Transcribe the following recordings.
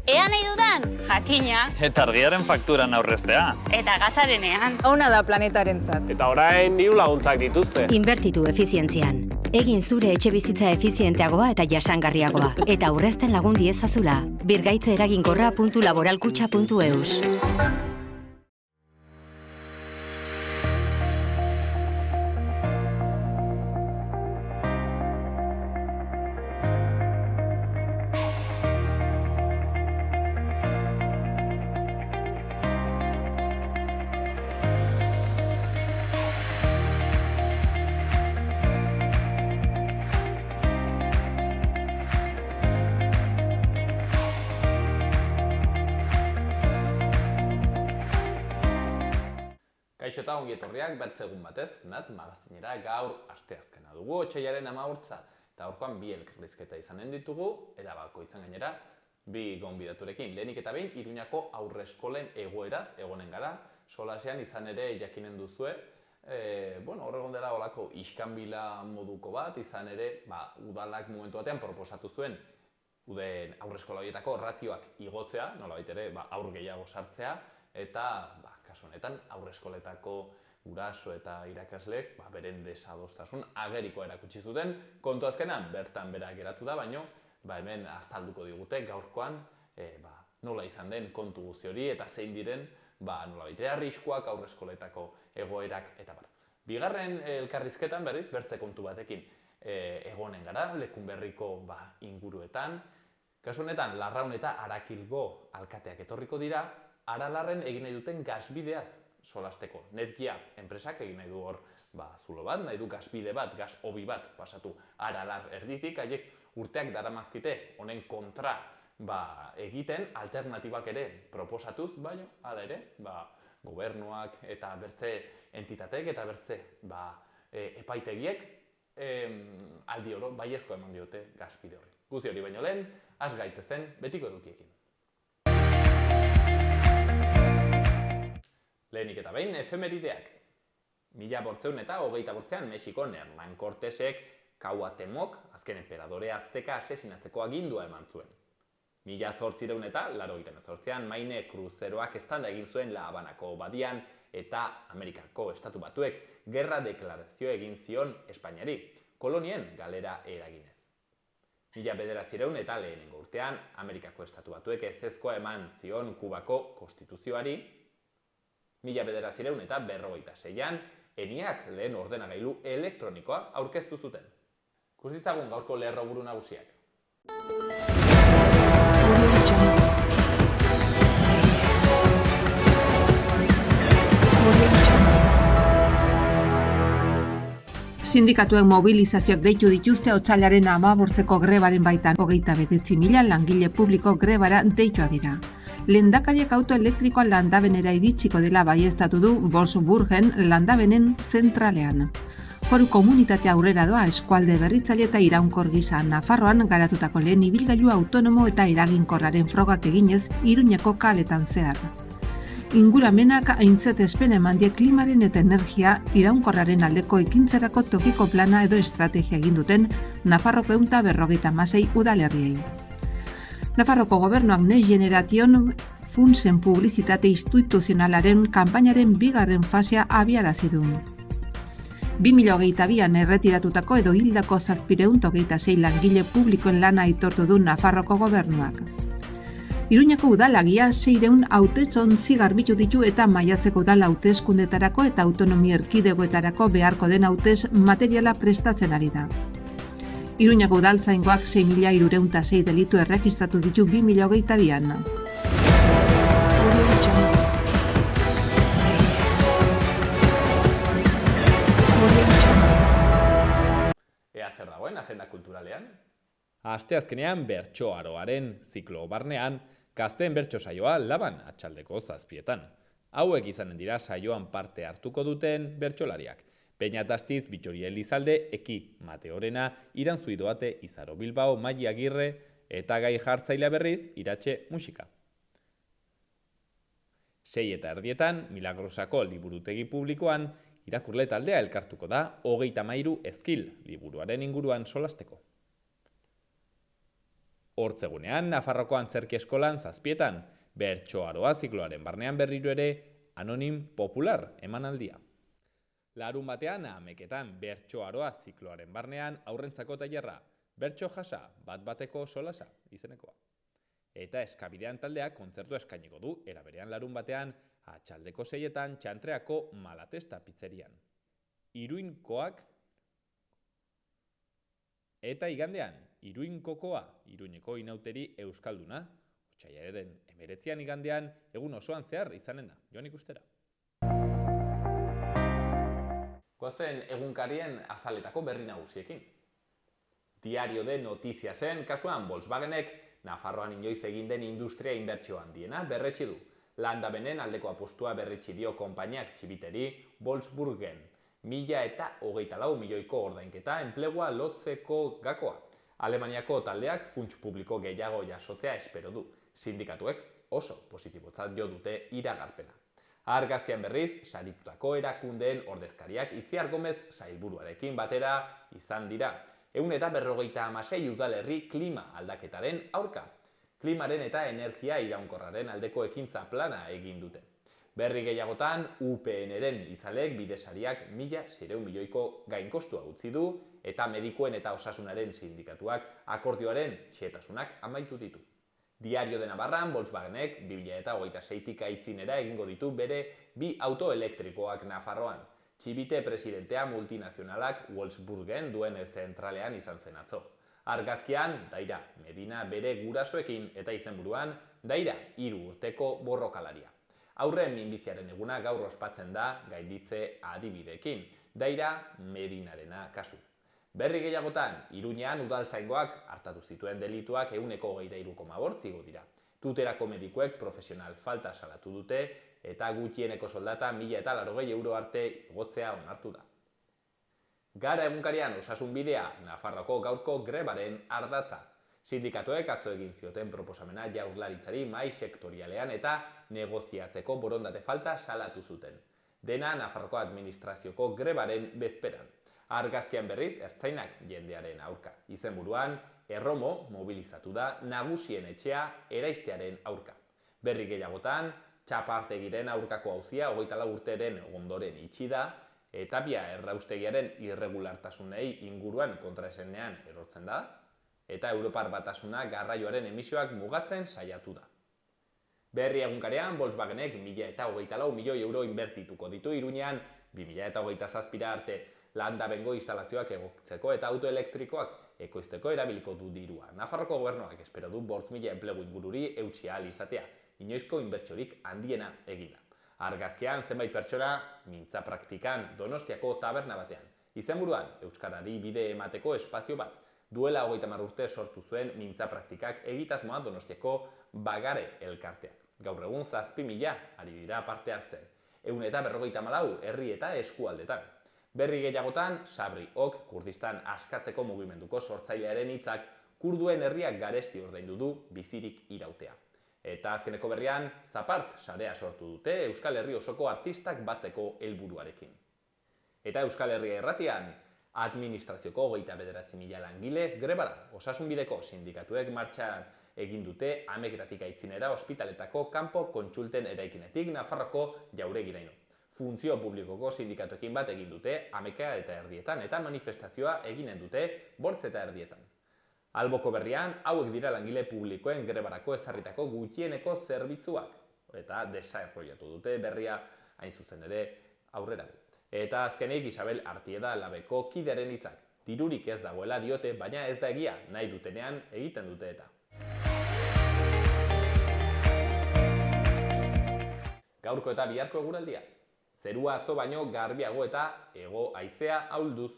Ea nahi dudan, jakina. Eta argiaren fakturan aurreztea. Eta gasarenean. Ona da planetarentzat. Eta orain diru laguntzak dituzte. Inbertitu efizientzian. Egin zure etxe bizitza efizienteagoa eta jasangarriagoa. Eta aurrezten lagun diezazula. Birgaitze eraginkorra.laboralkutxa.eus. Kaixo eta ongi etorriak bertze egun batez, Nat magazinera gaur asteazkena dugu, otsailaren 15 eta gaurkoan bi elkarrizketa izanen ditugu, eta bakoitzan gainera bi gonbidaturekin. Lehenik eta behin Iruñako aurreskolen egoeraz egonen gara, solasean izan ere jakinen duzue, hor egon dela olako iskanbila moduko bat, izan ere udalak momentu batean proposatu zuen aurreskola horietako ratioak igotzea, nolabait ere aur gehiago sartzea, eta kasu honetan aurreskoletako guraso eta irakasleek beren desadostasun agerikoa erakutsi zuten. Kontu azkenan bertan bera geratu da, baino hemen azalduko digute gaurkoan nola izan den kontu guzti hori eta zein diren nolabait arriskuak aurreskoletako egoerak eta bar. Bigarren elkarrizketan berriz bertze kontu batekin egonen gara, Lekunberriko inguruetan. Kasu honetan Larraun eta Arakilgo alkateak etorriko dira, Aralarren egin nahi duten gasbideaz solasteko. Netgia enpresak egin nahi du hor zulo bat, nahi du gasbide bat, gashobi bat pasatu Aralar erditik, haiek urteak daramazkite honen kontra egiten, alternatibak ere proposatuz, baina hala ere, gobernuak eta bertze entitatek eta bertze epaitegiek aldi oro baiezko eman diote gasbide horri. Guzti hori baino lehen, has gaitezen betiko edukiekin. Lehenik eta behin, efemerideak. 1928an Mexikon Hernán Cortesek Cuauhtémoc, azken enperadore azteka asesinatzeko agindua eman zuen. 1888an Maine kruzeroak eztanda egin zuen La Habanako badian eta Amerikako Estatu Batuek gerra deklarazio egin zion Espainiari, kolonien galera eraginez. 1900 eta lehenengo urtean Amerikako Estatu Batuek ezezkoa eman zion Kubako konstituzioari. 1900 eta 1956an ENIAC lehen ordenagailu elektronikoa aurkeztu zuten. Kusitzagun gaurko lerroburu nagusiak. Sindikatuen mobilizazioak deitu dituzte otsailaren 15ko grebaren baitan 29.000 langile publiko grebara deitua dira. Lehendakariak auto elektrikoa Landabenera iritsiko dela baieztatu du Wolfsburgen Landabenen zentralean. Foru komunitatea aurrera doa eskualde berritzaile eta iraunkor gisa Nafarroan garatutako lehen ibilgailu autonomo eta eraginkorraren frogak eginez Iruñako kaletan zehar. Inguramenak aintzatespen eman die klimaren eta energia iraunkorraren aldeko ekintzarako tokiko plana edo estrategia egin duten Nafarroko 156 udalerriei. Nafarroko gobernuak Next Generation funtsen publizitate instituzionalaren kanpainaren bigarren fasea abiarazi du. 2022an erretiratutako edo hildako 726 langile publikoen lana aitortu du Nafarroko gobernuak. Iruñako udalagia 600 hautetsontzi garbitu ditu eta maiatzeko udal hauteskundetarako eta autonomia erkidegoetarako beharko den hautez materiala prestatzen ari da. Iruñako udaltzaingoak 6.306 delitu erregistratu ditu 2022an. Ea zer dagoen agenda kulturalean? Asteazkenean bertsoaroaren ziklo barnean, gazteen bertso saioa Laban atxaldeko 7:00. Hauek izanen dira saioan parte hartuko duten bertsolariak. Peñat Astiz, Bitxori Elizalde, Eki Mateorena, Irantzu Idoate, Izaro Bilbao, Maili Agirre eta gai jartzailea berriz Iratxe Musika. 6:30 Milagrosako liburutegi publikoan irakurle taldea elkartuko da 33 ezkil liburuaren inguruan solasteko. Hortzegunean, Nafarroko Antzerki Eskolan 7etan, Bertso Aroa zikloaren barnean berriro ere Anonim Popular emanaldia. Larun batean, Ameketan, Bertso Aroa zikloaren barnean aurrentzako tailerra, Bertso Jasa, bat-bateko solasa izenekoa. Eta Eskabidean taldeak kontzertu eskainiko du, era berean larun batean, atxaldeko 6etan Txantreako Malatesta pizzerian. Iruinkoak eta igandean, Iruinkokoa, Iruñeko inauteri euskalduna, otsailaren 19 igandean, egun osoan zehar izanen da, joan ikustera. Goazen egunkarien azaletako berri nagusiekin. Diario de Notiziasen kasuan Volkswagenek Nafarroan inoiz egin den industria inbertsio handiena berretsi du. Landabenen aldeko apustua berretsi dio konpainiak txibiteri Volkswagen 1.024 milioiko ordainketa enplegua lotzeko gakoa. Alemaniako taldeak funts publiko gehiago jasotzea espero du. Sindikatuek oso positibotzat jo dute iragarpena. Argazkian berriz, saritutako erakundeen ordezkariak Itziar Gomez sailburuarekin batera izan dira. 156 udalerri klima aldaketaren aurka. Klimaren eta energia iraunkorraren aldeko ekintza plana egin dute. Berri gehiagotan, UPN-ren itzalek bidesariak 1.600 milioiko gainkostua utzi du eta medikuen eta osasunaren sindikatuak akordioaren xehetasunak amaitu ditu. Diario de Navarran, Volkswagenek 2026tik aitzinera egingo ditu bere 2 auto elektrikoak Nafarroan. Txibite presidentea multinazionalak Volkswagen duen zentralean izan zen atzo. Argazkian, Daira Medina bere gurasoekin eta izenburuan, Daira 3 urteko borrokalaria. Aurren minbiziaren eguna gaur ospatzen da gainditze adibideekin, Daira Medinarena kasu. Berri gehiagotan, Iruñean udaltzaingoak hartatu zituen delituak 123,8 igo dira. Tuterako medikuek profesional falta salatu dute eta gutxieneko soldata 1.080 euro arte igotzea onartu da. Gara egunkarian osasun bidea Nafarroko gaurko grebaren ardatza. Sindikatuek atzo egin zioten proposamena Jaurlaritzari mahai sektorialean eta negoziatzeko borondate falta salatu zuten. Dena Nafarroko administrazioko grebaren bezperan. Argazkian berriz, ertzainak jendearen aurka. Izenburuan, Erromo mobilizatu da nagusien etxea eraistearen aurka. Berri gehiagotan, Txapartegiren aurkako auzia 24 urteren ondoren itxi da, Tapia erraustegiaren irregulartasunei inguruan kontraesanean erortzen da, eta Europar Batasuna garraioaren emisioak mugatzen saiatu da. Berri egunkarean, Volkswagenek 1.024 milioi euro inbertituko ditu Iruñean 2027 arte. Landabengo instalazioak egokitzeko eta autoelektrikoak ekoizteko erabiliko du dirua. Nafarroko gobernuak espero du 5.000 enplegu ingururi eutsi ahal izatea, inoizko inbertsiorik handiena egina. Argazkian zenbait pertsona mintza praktikan Donostiako taberna batean. Izenburuan, euskarari bide emateko espazio bat. Duela 30 urte sortu zuen mintza praktikak egitasmoa Donostiako Bagare elkarteak. Gaur egun 7.000 ari dira parte hartzen. 154 herri eta eskualdetan. Berri gehiagotan, Sabri Ok, Kurdistan askatzeko mugimenduko sortzailearen hitzak, kurduen herriak garesti ordaindu du bizirik irautea. Eta azkeneko berrian, Zapart sarea sortu dute Euskal Herri osoko artistak batzeko helburuarekin. Eta Euskal Herria irratian, administrazioko 29.000 langile grebara. Osasunbideko sindikatuek martxan egin dute Ameketatik aitzinera ospitaletako kanpo kontsulten eraikinetik Nafarroko Jauregiraino. Funtzio publikoko sindikatuekin bat egin dute Ameka eta Erdietan eta manifestazioa eginen dute Bortz eta Erdietan. Alboko berrian, hauek dira langile publikoen grebarako ezarritako gutxieneko zerbitzuak. Eta desarrollatu dute berria hain zuzen ere aurrera. Eta azkenik Isabel Artieda Labeko kidearen hitzak. Dirurik ez dagoela diote, baina ez da egia, nahi dutenean egiten dute eta. Gaurko eta biharko eguraldia. Zerua atzo baino garbiago eta hego haizea ahulduz.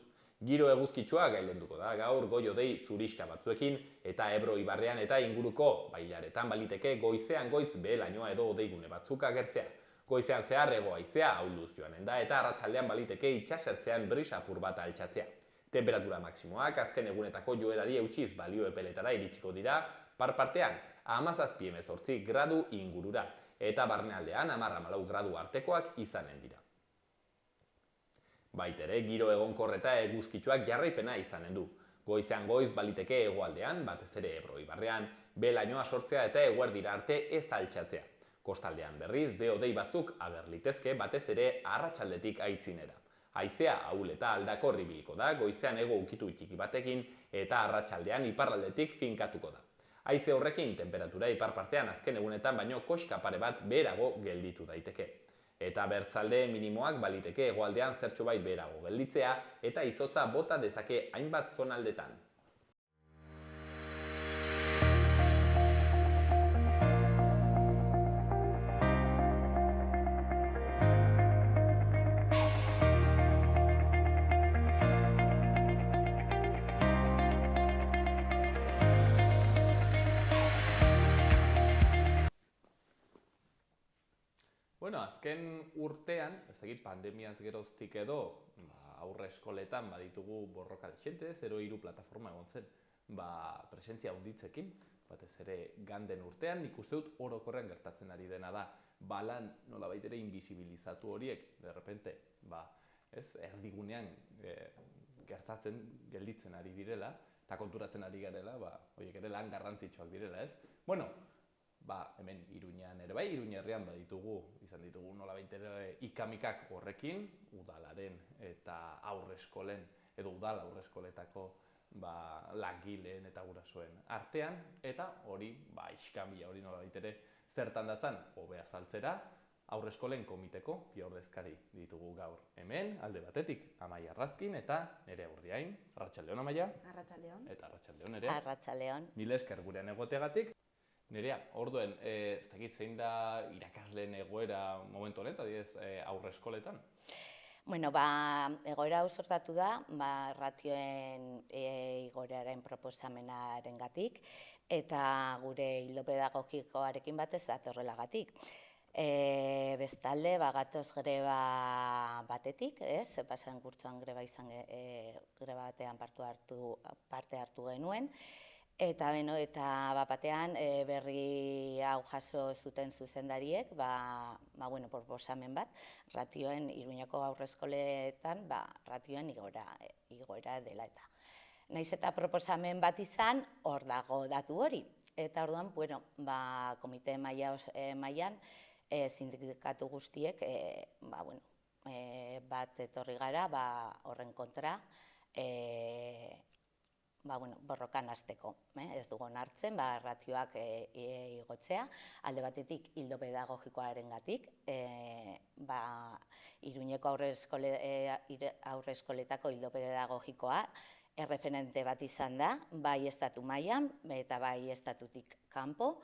Giro eguzkitsua gailenduko da gaur goio-dei zuriska batzuekin eta Ebro ibarrean eta inguruko bailaretan baliteke goizean goitz behe-lainoa edo odeigune batzuk agertzea. Goizean zehar hego haizea ahulduz joanen da eta arratsaldean baliteke itsasertzean brisa apur bat altxatzea. Temperatura maksimoak azken egunetako joerari eutsiz balio epeletara iritsiko dira, parpartean 17-18 gradu ingurura eta barnealdean 10-14 gradu artekoak izanen dira. Baitere, giro egonkor eta eguzkitsuak jarraipena izanen du. Goizean goiz baliteke hegoaldean, batez ere Ebro ibarrean, belainoa sortzea eta eguerdira arte ez altxatzea. Kostaldean berriz, beho-dei batzuk ager litezke batez ere arratsaldetik aitzinera. Haizea ahul eta aldakor ibiliko da, goizean hego ukitu txiki batekin eta arratsaldean iparraldetik finkatuko da. Haize horrekin tenperatura ipar partean azken egunetan baino koska pare bat beherago gelditu daiteke. Eta bertzalde minimoak baliteke hegoaldean zertxobait beherago gelditzea eta izotza bota dezake hainbat zonaldetan. Azken urtean, ez dakit pandemiaz geroztik edo, aurre eskoletan baditugu borroka dexente, 0-3 plataforma egon zen, presentzia handitzekin, batez ere ganden urtean, nik uste dut orokorrean gertatzen ari dena da, balan nolabait ere invisibilizatu horiek, de repente, erdigunean gertatzen, gelditzen ari direla, eta konturatzen ari garela, horiek ere lan garrantzitsuak direla, ez? Bueno, hemen Iruñean ere bai, Iruña herrian izan ditugu nolabait ere ikamikak horrekin, udalaren eta aurreskolen, edo udal aurreskoletako langileen eta gurasoen artean, eta hori, iskamila hori nolabait ere zertan datzan, hobe azaltzera, aurreskolen komiteko bi ordezkari ditugu gaur hemen, alde batetik, Amaia Arrazkin eta Nerea Urdiain. Arratsaldeon, Amaia. Arratsaldeon. Eta arratsaldeon, Nerea. Arratsaldeon. Mila esker gurean egoteagatik. Nerea, orduen, ez dakit zein da irakasleen egoera momentu honetan, aurreskoletan? Bueno, egoera hau sortatu da, ratioen igoeraren proposamenarengatik eta gure ildo pedagogikoarekin batez datorrelagatik. Bestalde, gatoz greba batetik, pasaden kurtsoan greba batean parte hartu genuen, eta batean berri hau jaso zuten zuzendariek, proposamen bat, ratioen Iruñako aurreskoletan, ratioen igoera dela eta. Naiz eta proposamen bat izan, hor dago datu hori. Eta orduan, komite mailan, sindikatu guztiek, bat etorri gara, horren kontra, borrokan hasteko. Ez dugu onartzen, ratioak igotzea, alde batetik ildo pedagogikoarengatik, Iruñeko aurreskoletako ildo pedagogikoa erreferente bat izan da, bai estatu mailan eta bai estatutik kanpo.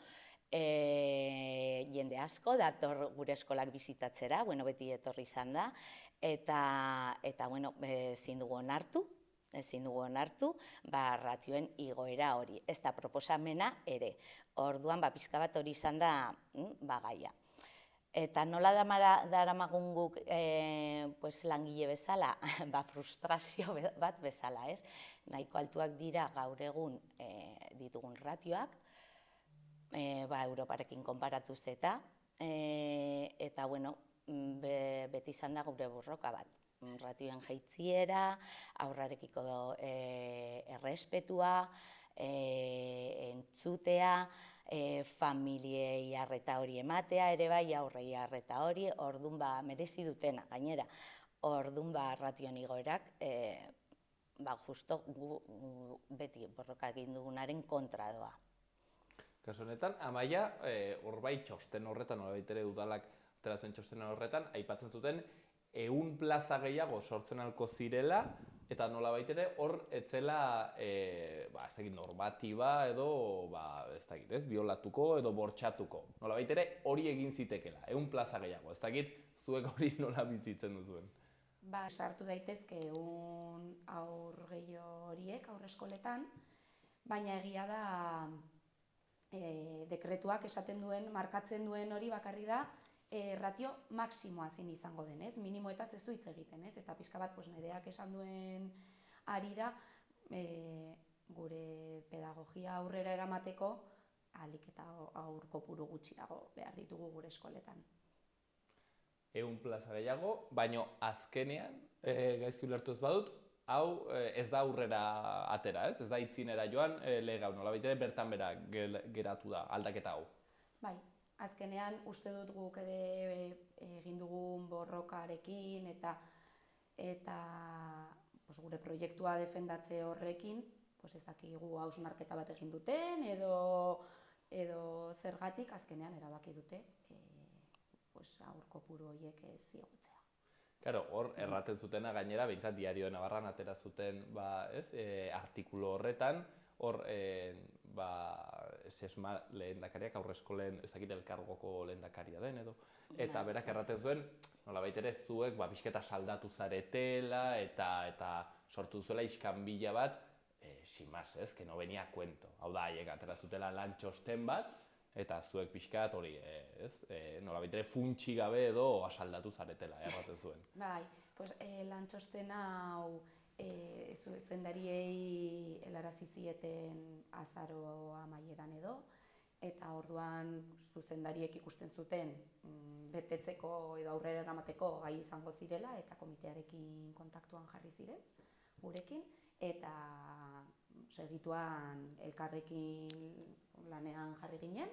Jende asko dator gure eskolak bizitatzera, beti etorri izan da, eta ezin dugu onartu, ratioen igoera hori, ez da proposamena ere. Orduan, pixka bat hori izan da gaia. Eta nola daramagun guk langile bezala, frustrazio bat bezala, ez? Nahiko altuak dira gaur egun ditugun ratioak, Europarekin konparatuz eta beti izan da gure borroka bat. Ratioen jaitziera, aurrarekiko errespetua, entzutea, familiei arreta hori ematea, ere bai aurrei arreta hori, orduan merezi dutena, gainera, orduan ratioen igoerak, justo beti borroka egin dugunaren kontra doa. Kasu honetan, Amaia, bai txosten horretan, norbait ere udalak ateratzen txosten horretan, aipatzen zuten 100 plaza gehiago sortzen ahalko zirela, eta nolabait ere hor etzela normatiba edo biolatuko edo bortxatuko. Nolabait ere hori egin zitekela, 100 plaza gehiago. Ez dakit zuek hori nola bizitzen duzuen. Sartu daitezke 100 haur gehiago horiek aurreskoletan, baina egia da dekretuak esaten duen, markatzen duen hori bakarri da, ratio maksimoa zein izango den, minimoetaz ez du hitz egiten, eta pixka bat Nereak esan duen harira gure pedagogia aurrera eramateko ahalik eta haur kopuru gutxiago behar ditugu gure eskoletan. 100 plaza gehiago, baina azkenean, gaizki ulertu ez badut, hau ez da aurrera atera, ez? Ez da itzinera joan, lege hau nolabait ere bertan bera geratu da aldaketa hau. Bai, azkenean uste dut guk ere egin dugun borrokarekin eta gure proiektua defendatze horrekin, ez dakigu hausnarketa bat egin duten edo zergatik azkenean erabaki dute haur kopuru horiek ez igotzea. Claro, hor erraten zutena gainera, behintzat Diario de Navarran atera zuten artikulu horretan, hor Sesma lehendakariak, haurreskolen ez dakit elkargoko lehendakaria den edo, eta berak erraten zuen, nolabait ere zuek pixketa saldatu zaretela eta sortu zuela iskanbila bat, sin más, ez, que no venía a cuento. Hau da, haiek atera zutela lan txosten bat, eta zuek pixkat hori, nolabait ere funtsi gabe edo asaldatu zaretela, erraten zuen. Bai, lan txosten hau zuzendariei helarazi zieten azaro amaieran edo, eta orduan zuzendariek ikusten zuten betetzeko edo aurrera eramateko gai izango zirela, eta komitearekin kontaktuan jarri ziren, gurekin, eta segituan elkarrekin lanean jarri ginen,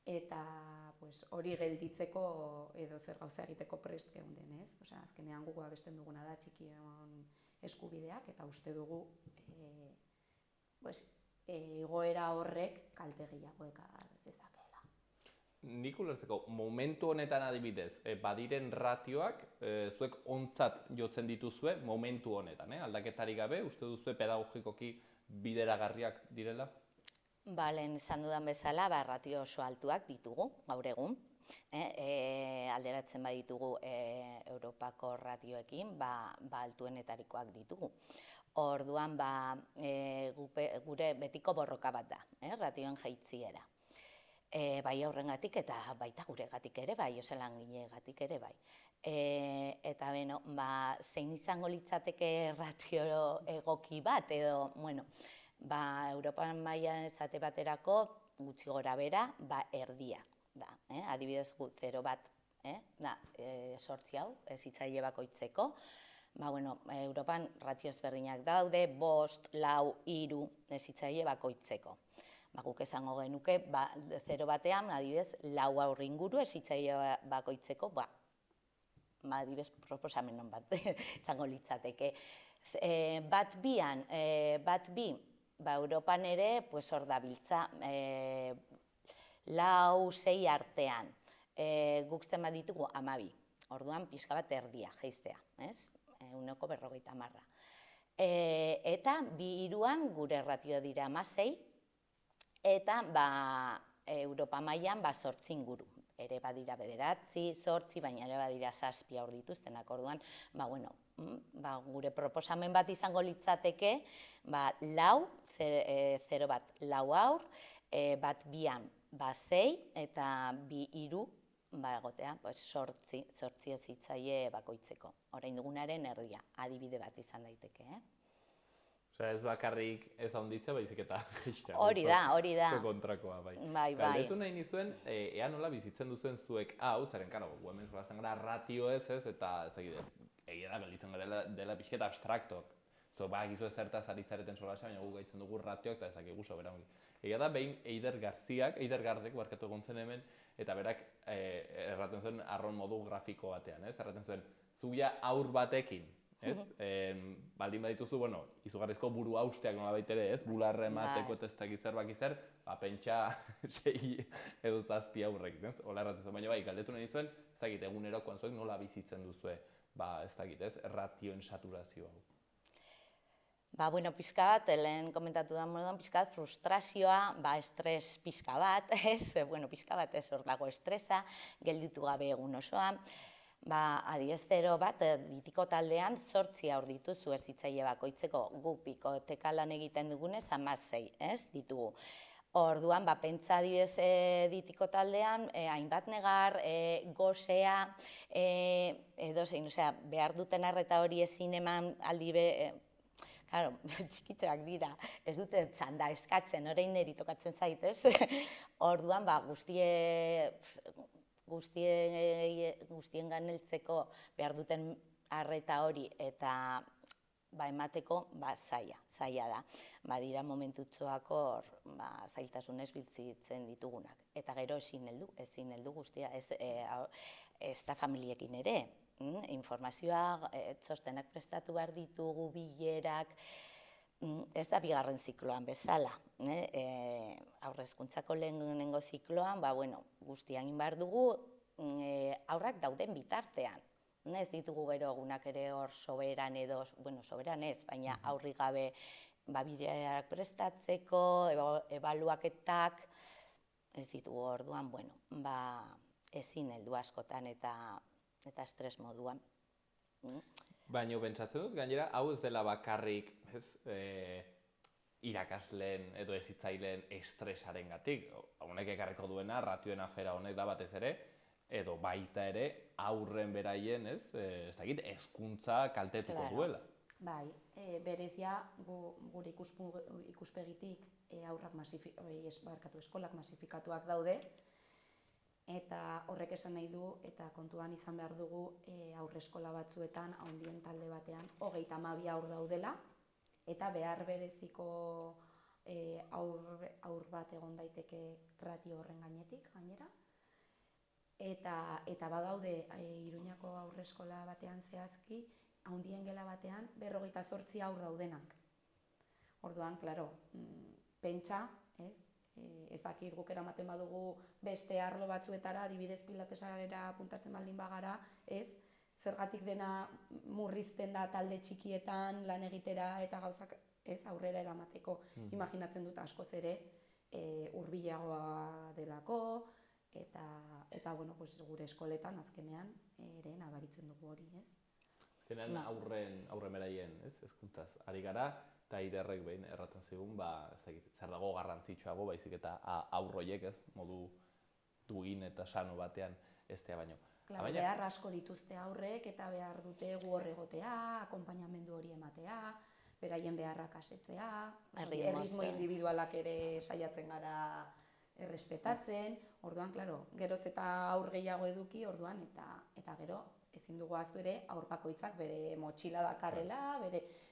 eta hori gelditzeko edo zer gauza egiteko prest geunden, ez? Azkenean gu abesten duguna da txikion eskubideak, eta uste dugu egoera horrek kalte gehiago ekar zezakeela. Nik ulertzeko, momentu honetan adibidez, badiren ratioak, zuek ontzat jotzen dituzue momentu honetan, aldaketarik gabe, uste duzue pedagogikoki bideragarriak direla? Lehen izan dudan bezala, ratio oso altuak ditugu, gaur egun. Alderatzen baditugu Europako ratioekin, altuenetarikoak ditugu. Orduan, gure betiko borroka bat da, ratioen jaitziera. Bai aurrengatik eta baita guregatik ere bai, langilegatik ere bai. Eta zein izango litzateke ratio egoki bat edo, Europan mailan esate baterako gutxi gora bera, erdia da. Adibidez gu 0 bat, 8 hau, hezitzaile bakoitzeko. Europan ratio ezberdinak daude, 5, 4, 3 hezitzaile bakoitzeko. Guk esango genuke, 0 batean, adibidez, 4 haur inguru hezitzaile bakoitzeko, adibidez proposamenon bat izango litzateke. Bat bi, Europan ere, hor dabiltza, 4-6 artean, guk zenbat ditugu 12, orduan pixka bat erdia, jeiztea, ehuneko 50. Eta 2-3 gure ratioa dira 16, eta Europa mailan 8 inguru. Ere badira 9, 8, baina ere badira 7 haur dituztenak, orduan, gure proposamen bat izango litzateke, 4, 0 bat 4 haur, bat 2an 6 eta 2-3 egotea 8 hezitzaile bakoitzeko. Orain dugunaren erdia, adibide bat izan daiteke. Ez bakarrik ez handitzea, baizik eta jeistea. Hori da. Kontrakoa, bai. Galdetu nahi nizuen, ea nola bizitzen duzuen zuek hau, zaren, gu hemen zolazen gara ratio ez, eta ez egia da, gelditzen gara dela pixketa abstraktoak. Gizu ezertaz ari zareten solasen, baina gu gaitzen dugu ratioak eta ezakigu sobera ongi. Egia da, behin Eider Gardek barkatu egon zen hemen, eta berak erraten zuen arron modu grafiko batean, erraten zuen, zuia aur batekin, baldin badituzu, izugarrizko buru hausteak nolabait ere, bularra emateko eta ez dakit zer bakizer, pentsa 6 edo 7 aurrek, hola erraten zuen, baina galdetu nahi zuen, ez dakit egunerokoan zuek nola bizitzen duzue, ez dakit, ratioen saturazio hau. Pixka bat, lehen komentatu da moduan, pixka bat frustrazioa, estres pixka bat, pixka bat ez hor dago estresa, gelditu gabe egun osoan. Adibidez 0 bat, ditiko taldean 8 haur dituzu hezitzaile bakoitzeko, gu pikoteka lan egiten dugunez 16 ditugu. Orduan, pentsa adibidez ditiko taldean, hainbat negar, gozea, edo zein, behar duten arreta hori ezin eman aldi Claro, txikitxoak dira, ez dute txanda eskatzen, orain niri tokatzen zaitez. Orduan, guztien ganeltzeko behar duten arreta hori eta emateko zaila da. Badira momentutxoak hor zailtasunez bizitzen ditugunak. Eta gero ezin heldu guztia, ez da familiekin ere. Informazioa, txostenak prestatu behar ditugu, bilerak, ez da bigarren zikloan bezala. Haurrezkuntzako lehenengo zikloan, guztia egin behar dugu haurrak dauden bitartean. Ez ditugu gero egunak ere hor soberan edo, soberan ez, baina aurri gabe bilerak prestatzeko, ebaluaketak, ez ditugu orduan, ezin heldu askotan eta estres moduan. Baina pentsatzen dut, gainera, hau ez dela bakarrik irakasleen edo hezitzaileen estresarengatik. Honek ekarriko duena, ratioen afera honek da batez ere, edo baita ere aurren beraien, hezkuntza kaltetuko duela. Bai, berez ja gure ikuspegitik eskolak masifikatuak daude, eta horrek esan nahi du, eta kontuan izan behar dugu haurreskola batzuetan, handien talde batean, 32 haur daudela, eta behar bereziko haur bat egon daiteke ratio horren gainetik, gainera. Eta badaude Iruñako haurreskola batean zehazki, handien gela batean 58 haur daudenak. Orduan, klaro, pentsa, ez dakit guk eramaten badugu beste arlo batzuetara, adibidez pilatesara apuntatzen baldin bagara, zergatik dena murrizten da talde txikietan lan egitera eta gauzak aurrera eramateko. Imaginatzen dut askoz ere hurbilagoa delako, eta gure eskoletan azkenean ere nabaritzen dugu hori, ez? Azkenean aurren beraien hezkuntzaz ari gara, eta Aiderrek behin erraten zigun, zer dago garrantzitsuago, baizik eta aurroiek, modu duin eta sano batean eztea baino. Behar asko dituzte aurrek eta behar dute gu hor egotea, akonpainamendu hori ematea, beraien beharrak asetzea, erritmo individualak ere saiatzen gara errespetatzen, orduan, geroz eta aur gehiago eduki, orduan, eta gero, ezin dugu ahaztu ere, aur bakoitzak bere motxila dakarrela,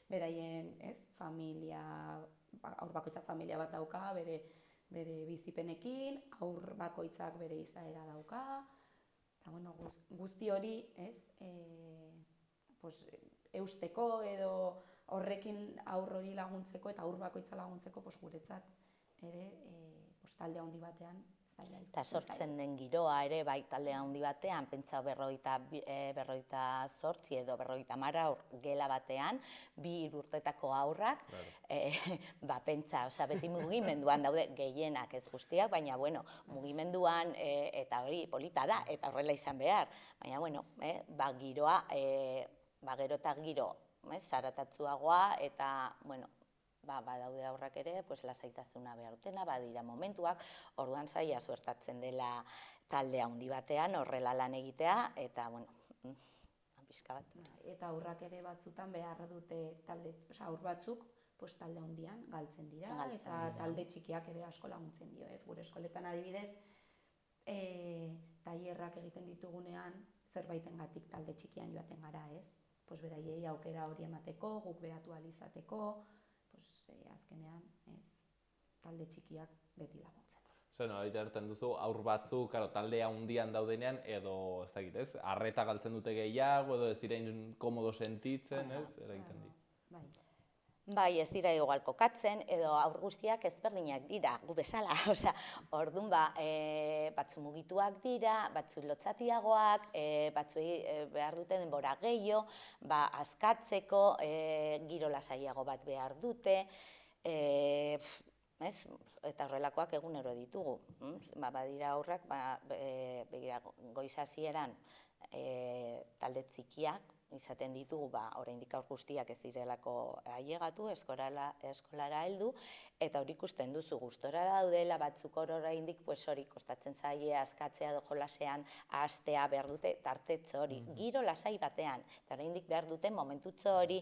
beraien, familia, aur bakoitzak familia bat dauka, bere bizipenekin, aur bakoitzak bere izaera dauka, eta guzti hori, eusteko edo horrekin aur hori laguntzeko eta aur bakoitza laguntzeko guretzat ere talde handi batean. Eta sortzen den giroa ere, bai talde handi batean, pentsa 58 edo 50 haur gela batean, 2 urtetako haurrak, pentsa, beti mugimenduan daude gehienak ez guztiak, baina mugimenduan eta hori polita da, eta horrela izan behar. Baina giroa, gero eta giro zaratatzuagoa, eta badaude aurrak ere, lasaitasuna behar dutena, badira momentuak, orduan zaila suertatzen dela talde handi batean, horrela lan egitea, eta, pixka bat. Eta aurrak ere batzutan behar dute aur batzuk, talde handian galtzen dira, eta talde txikiak ere asko laguntzen dio, ez? Gure eskoletan adibidez, tailerrak egiten ditugunean, zerbaitengatik talde txikian joaten gara, ez? Beraiei aukera hori emateko, guk behatu alizateko, azkenean, talde txikiak beti laguntzen. Hori erten duzu, aur batzuk, talde handian daudenean, edo, ez dakit, ez? Arreta galtzen dute gehiago, edo ez direin komodo sentitzen, ez? Eragiten di. Bai, ez dira igual kokatzen, edo aur guztiak ezberdinak dira, gu bezala. Orduan, batzu mugituak dira, batzu lotzatiagoak, batzuei behar dute denbora gehiago, askatzeko, giro lasaiago bat behar dute, eta horrelakoak egunero ditugu. Badira aurrak, goiz hasieran talde txikiak, izaten ditugu, oraindik aur guztiak ez direlako ailegatu, eskolara heldu, eta hori ikusten duzu gustora daudela, batzuk oraindik hori kostatzen zaie askatzea edo jolasean hastea behar dute tartetxo hori, giro lasai batean, eta oraindik behar dute momentutxo hori,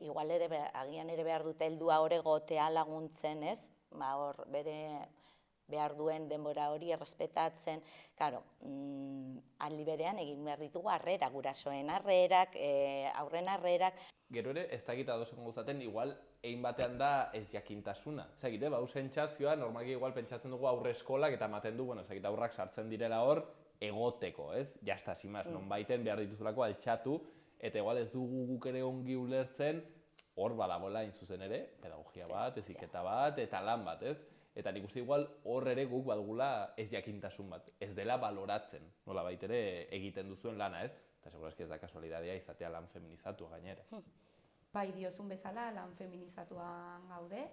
igual ere agian ere behar dute heldua hor egotea laguntzen, ez? Hor bere behar duen denbora hori errespetatzen, claro, aldi berean egin behar ditugu harrera, gurasoen harrerak, haurren harrerak. Gero ere, ez dakit adosen gauzaten, igual, egin batean da ez jakintasuna. Ezagite, bau sentsazioa, normalki igual pentsatzen dugu aurre eskolak eta ematen du, bueno, ezagite aurrak sartzen direla hor, egoteko, ez? Jasta, simaz, non baiten behar dituzulako altxatu, eta igual ez dugu guk ere ongi ulertzen, hor badagoela zuzen ere, pedagogia bat, heziketa bat, eta lan bat, ez? Eta nik uste igual hor ere guk badugula ez jakintasun bat, ez dela baloratzen, nola ere egiten duzuen lana, ez? Eta segurazki ez da kasualidadea izatea lan feminizatua gainera. Bai diozun bezala lan feminizatuan gaude,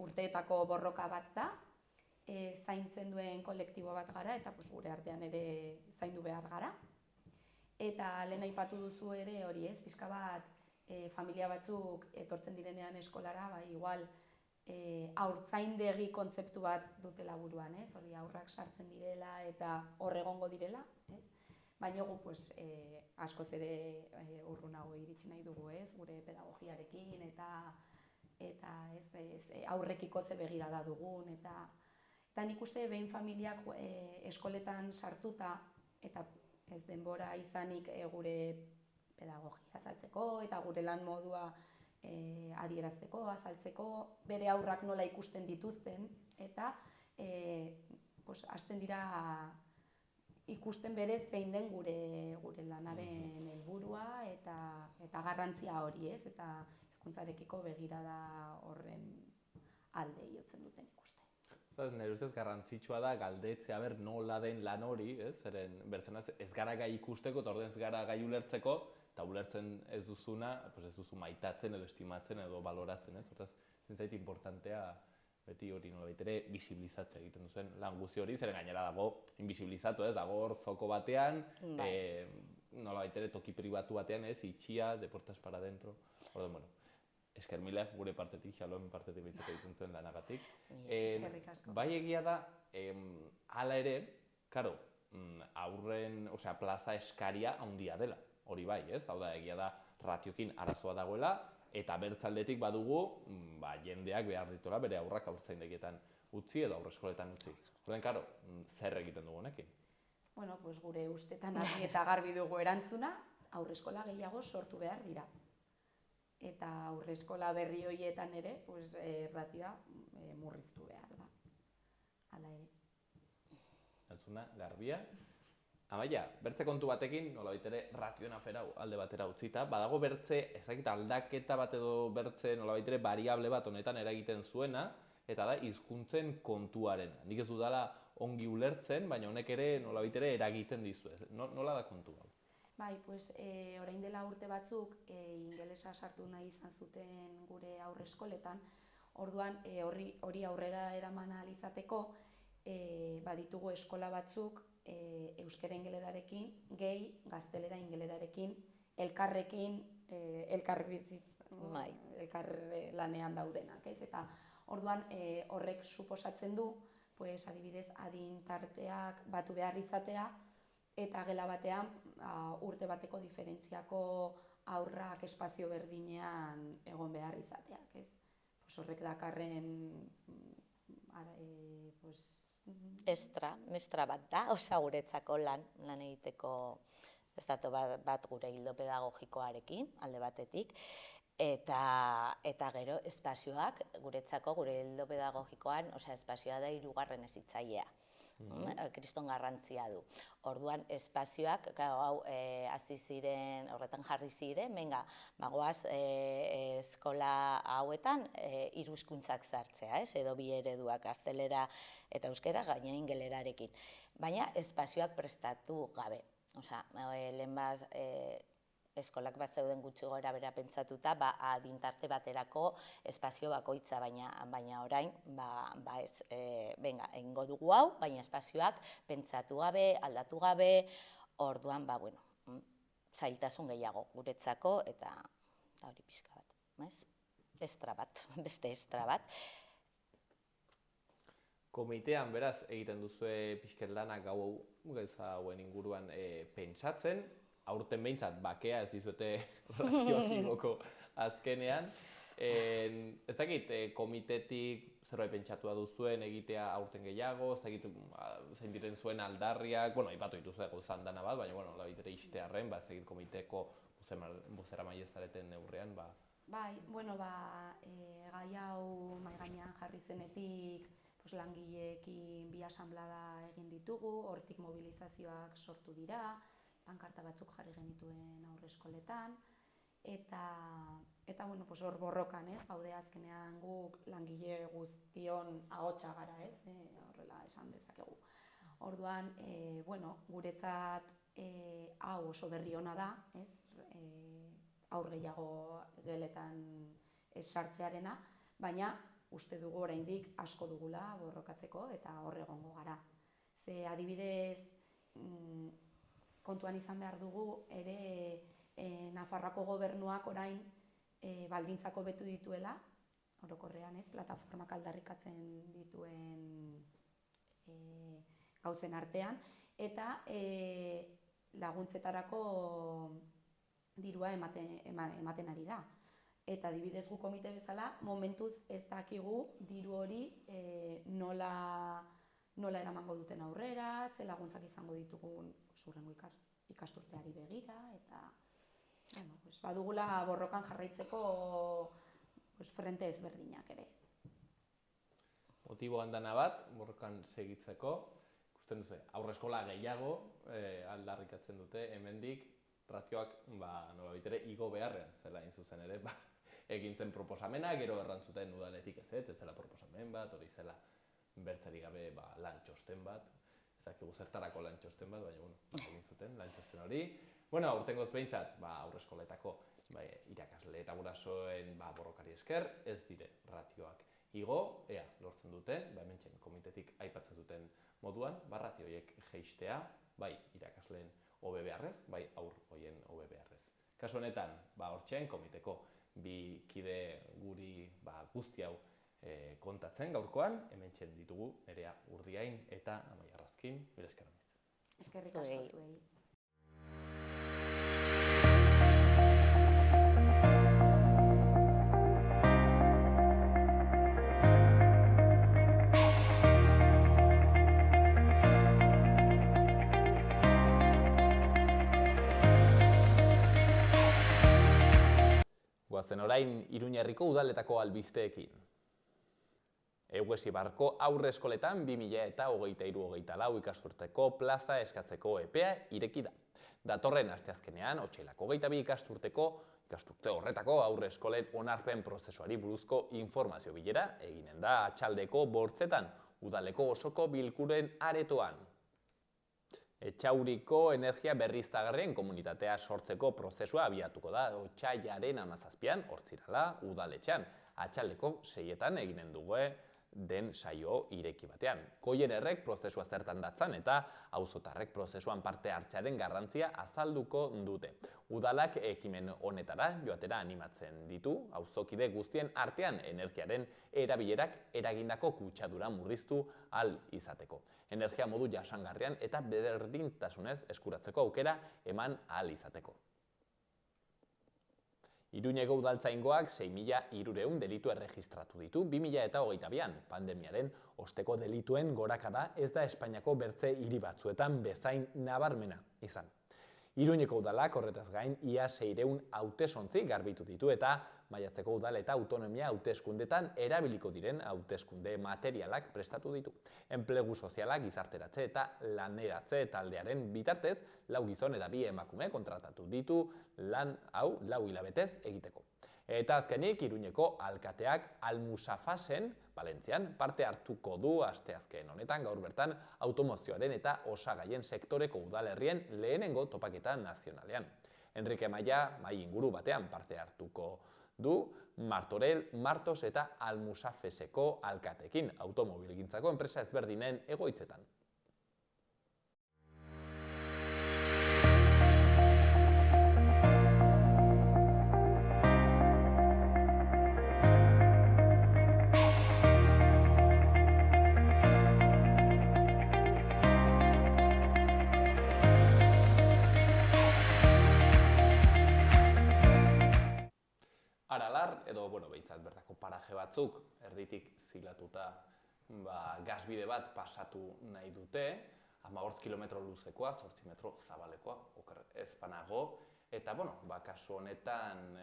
urteetako borroka bat da, zaintzen duen kolektibo bat gara eta gure artean ere zaindu behar gara. Eta lehen aipatu duzu ere hori ez, pixka bat familia batzuk etortzen direnean eskolara, igual haurtzaindegi kontzeptu bat dutela buruan, ez? Hori aurrak sartzen direla eta hor egongo direla, ez? Baina gu askoz ere urrunago iritsi nahi dugu, ez? Gure pedagogiarekin eta aurrekiko ze begirada dugun eta nik uste behin familiak eskoletan sartuta eta ez denbora izanik gure pedagogia azaltzeko eta gure lan modua adierazteko, azaltzeko, bere aurrak nola ikusten dituzten eta hasten dira ikusten berez zein den gure lanaren helburua eta garrantzia hori, ez? Eta hezkuntzarekiko begirada horren alde jotzen duten ikusten. Nire ustez garrantzitsua da galdetzea ber nola den lan hori, ez? Zeren bertzenaz ez gara gai ikusteko eta orduan ez gara gai ulertzeko eta ulertzen ez duzuna, ez duzu maitatzen edo estimatzen edo baloratzen, ez? Hortaz, zentzait importantea beti hori nolabait ere bisibilizatzea egiten duzuen lan guzti hori, zeren gainera dago invisibilizatu, ez? Dago hor zoko batean, nolabait ere toki pribatu batean, ez? Itxia, de puertas para dentro. Orduan, bueno, esker mila gure partetik, Xaloen partetik behitzeko egiten zuen lanagatik. Eskerrik asko. Bai egia da, hala ere, karo, aurren, plaza eskaria handia dela. Hori bai, ez? Hau da, egia da ratiokin arazoa dagoela, eta bertzaldetik badugu, jendeak behar dituela bere aurrak haurtzaindegietan utzi edo aurreskoletan utzi. Horren, karo, zer egiten dugu honekin? Bueno, gure ustetan argi eta garbi dugu erantzuna, aurreskola gehiago sortu behar dira. Eta aurreskola berri horietan ere, ratioa murriztu behar da. Hala ere. Erantzuna, garbia. Amaia, bertze kontu batekin, nolabait ere ratioen afera alde batera utzita, badago bertze, ezagita aldaketa bat edo bertze nolabait ere variable bat honetan eragiten zuena, eta da hizkuntzen kontuarena. Nik ez dudala ongi ulertzen, baina honek ere nolabait ere eragiten dizu. Nola da kontu hau? Bai, orain dela urte batzuk ingelesa sartu nahi izan zuten gure aurreskoletan, orduan hori aurrera eraman ahal izateko baditugu eskola batzuk euskara ingelerarekin, gehi gaztelera ingelerarekin, elkarrekin, elkar lanean daudenak, ez? Eta orduan horrek suposatzen du, adibidez, adin tarteak batu behar izatea, eta gela batean urte bateko diferentziako aurrak espazio berdinean egon behar izateak, ez? Horrek dakarren Mestra bat da, guretzako lan egiteko estatu bat gure hildo pedagogikoarekin, alde batetik, eta gero espazioak guretzako gure hildo pedagogikoan, espazioa da hirugarren hezitzailea. Kriston garrantzia du. Orduan, espazioak, hau hasi ziren, horretan jarri ziren, goaz eskola hauetan hiru hizkuntzak sartzea, edo bi ereduak, gaztelera eta euskera, gaina ingelerarekin. Baina espazioak prestatu gabe. Lehenbaz, eskolak bat zeuden gutxi gora bera pentsatuta, adintarte baterako espazio bakoitza, baina orain, egingo dugu hau, baina espazioak pentsatu gabe, aldatu gabe, orduan, zailtasun gehiago guretzako, eta hori pixka bat, estra bat, beste estra bat. Komitean, beraz, egiten duzue pixket lanak gauza hauen inguruan pentsatzen, aurten behintzat, bakea ez dizuete relazio akiboko azkenean. Ez dakit, komitetik zerbait pentsatua duzuen egitea aurten gehiago, zein diren zuen aldarriak, bueno, aipatu dituzue gauzan dana bat, baina, bueno, labaitere ixtearren, ez komiteko bozeramaile zareten neurrean, Bai, bueno, gai hau mahai gainean jarri zenetik, langileekin bi asanblada egin ditugu, hortik mobilizazioak sortu dira, pankarta batzuk jarri genituen aurreskoletan, eta bueno, hor borrokan, gaude azkenean guk langile guztion ahotsa gara, horrela esan dezakegu. Orduan, bueno, guretzat hau oso berri ona da, aur gehiago geletan sartzearena, baina uste dugu oraindik asko dugula borrokatzeko eta hor egongo gara. Ze adibidez, kontuan izan behar dugu ere Nafarroako gobernuak orain baldintzak hobetu dituela, orokorrean plataformak aldarrikatzen dituen gauzen artean, eta laguntzetarako dirua ematen ari da. Eta adibidez gu komite bezala, momentuz ez dakigu diru hori nola eramango duten aurrera, ze laguntzak izango ditugun hurrengo ikasturteari begira, eta badugula borrokan jarraitzeko frente ezberdinak ere. Motibo handana bat, borrokan segitzeko, ikusten duzu, aurreskola gehiago aldarrikatzen dute, hemendik ratioak nolabait ere igo beharrean, zela hain zuzen ere, egin zen proposamena, gero errantzuten udaletik ez zela proposamen bat, hori zela bertzerik gabe lan txosten bat, ez dakigu zertarako lan txosten bat, baina egin zuten lan txosten hori. Bueno, aurtengoz behintzat, aurreskoletako irakasle eta gurasoen borrokari esker, ez dire ratioak igo, ea lortzen duten, hementxe komitetik aipatzen duten moduan, ratio horiek jeistea, bai irakasleen hobe beharrez, bai aur hoien hobe beharrez. Kasu honetan, hortxean komiteko bi kide guri guzti hau kontatzen gaurkoan, hementxe ditugu Nerea Urdiain eta Amaia Arrazkin, mila esker honiz. Eskerrik asko zuei. Goazen orain Iruñerriko udaletako albisteekin. Eguesibarko aurre eskoletan 2023-2024 ikasturteko plaza eskatzeko epea ireki da. Datorren asteazkenean, otsailako 22 ikasturte horretako aurre eskolen onarpen prozesuari buruzko informazio bilera eginen da Atxaldeko 8 udaleko osoko bilkuren aretoan. Etxauriko energia berriztagarrien komunitatea sortzeko prozesua abiatuko da otsailaren 17an, hortzirala, udaletxean. Atxaldeko 6etan eginen dugu den saio ireki batean. Koienerrek prozesua zertan datzan eta auzotarrek prozesuan parte hartzearen garrantzia azalduko dute. Udalak ekimen honetara joatera animatzen ditu, auzokide guztien artean energiaren erabilerak eragindako kutsadura murriztu ahal izateko. Energia modu jasangarrian eta berdintasunez eskuratzeko aukera eman ahal izateko. Iruñeko udaltzaingoak 6.300 delitu erregistratu ditu 2022an. Pandemiaren osteko delituen gorakada ez da Espainiako bertze hiri batzuetan bezain nabarmena izan. Iruñeko udalak horretaz gain ia 600 hautesontzi garbitu ditu eta Maiatzeko udal eta autonomia hauteskundetan erabiliko diren hauteskunde materialak prestatu ditu. Enplegu sozialak gizarteratze eta laneratze taldearen bitartez 4 gizon eta 2 emakume kontratatu ditu lan hau 4 hilabetez egiteko. Eta azkenik Iruñeko alkateak Almusafasen, Valentzian, parte hartuko du asteazken honetan gaur bertan automozioaren eta osagaien sektoreko udalerrien lehenengo topaketa nazionalean. Enrique Maia mai inguru batean parte hartuko du Martorell, Martos eta Almusafeseko alkatekin automobilgintzako enpresa ezberdinen egoitzetan. Aralar, edo, behintzat bertako paraje batzuk erditik zilatuta gasbide bat pasatu nahi dute, 15 kilometro luzekoa, 8 metro zabalekoa, oker ez banago, eta kasu honetan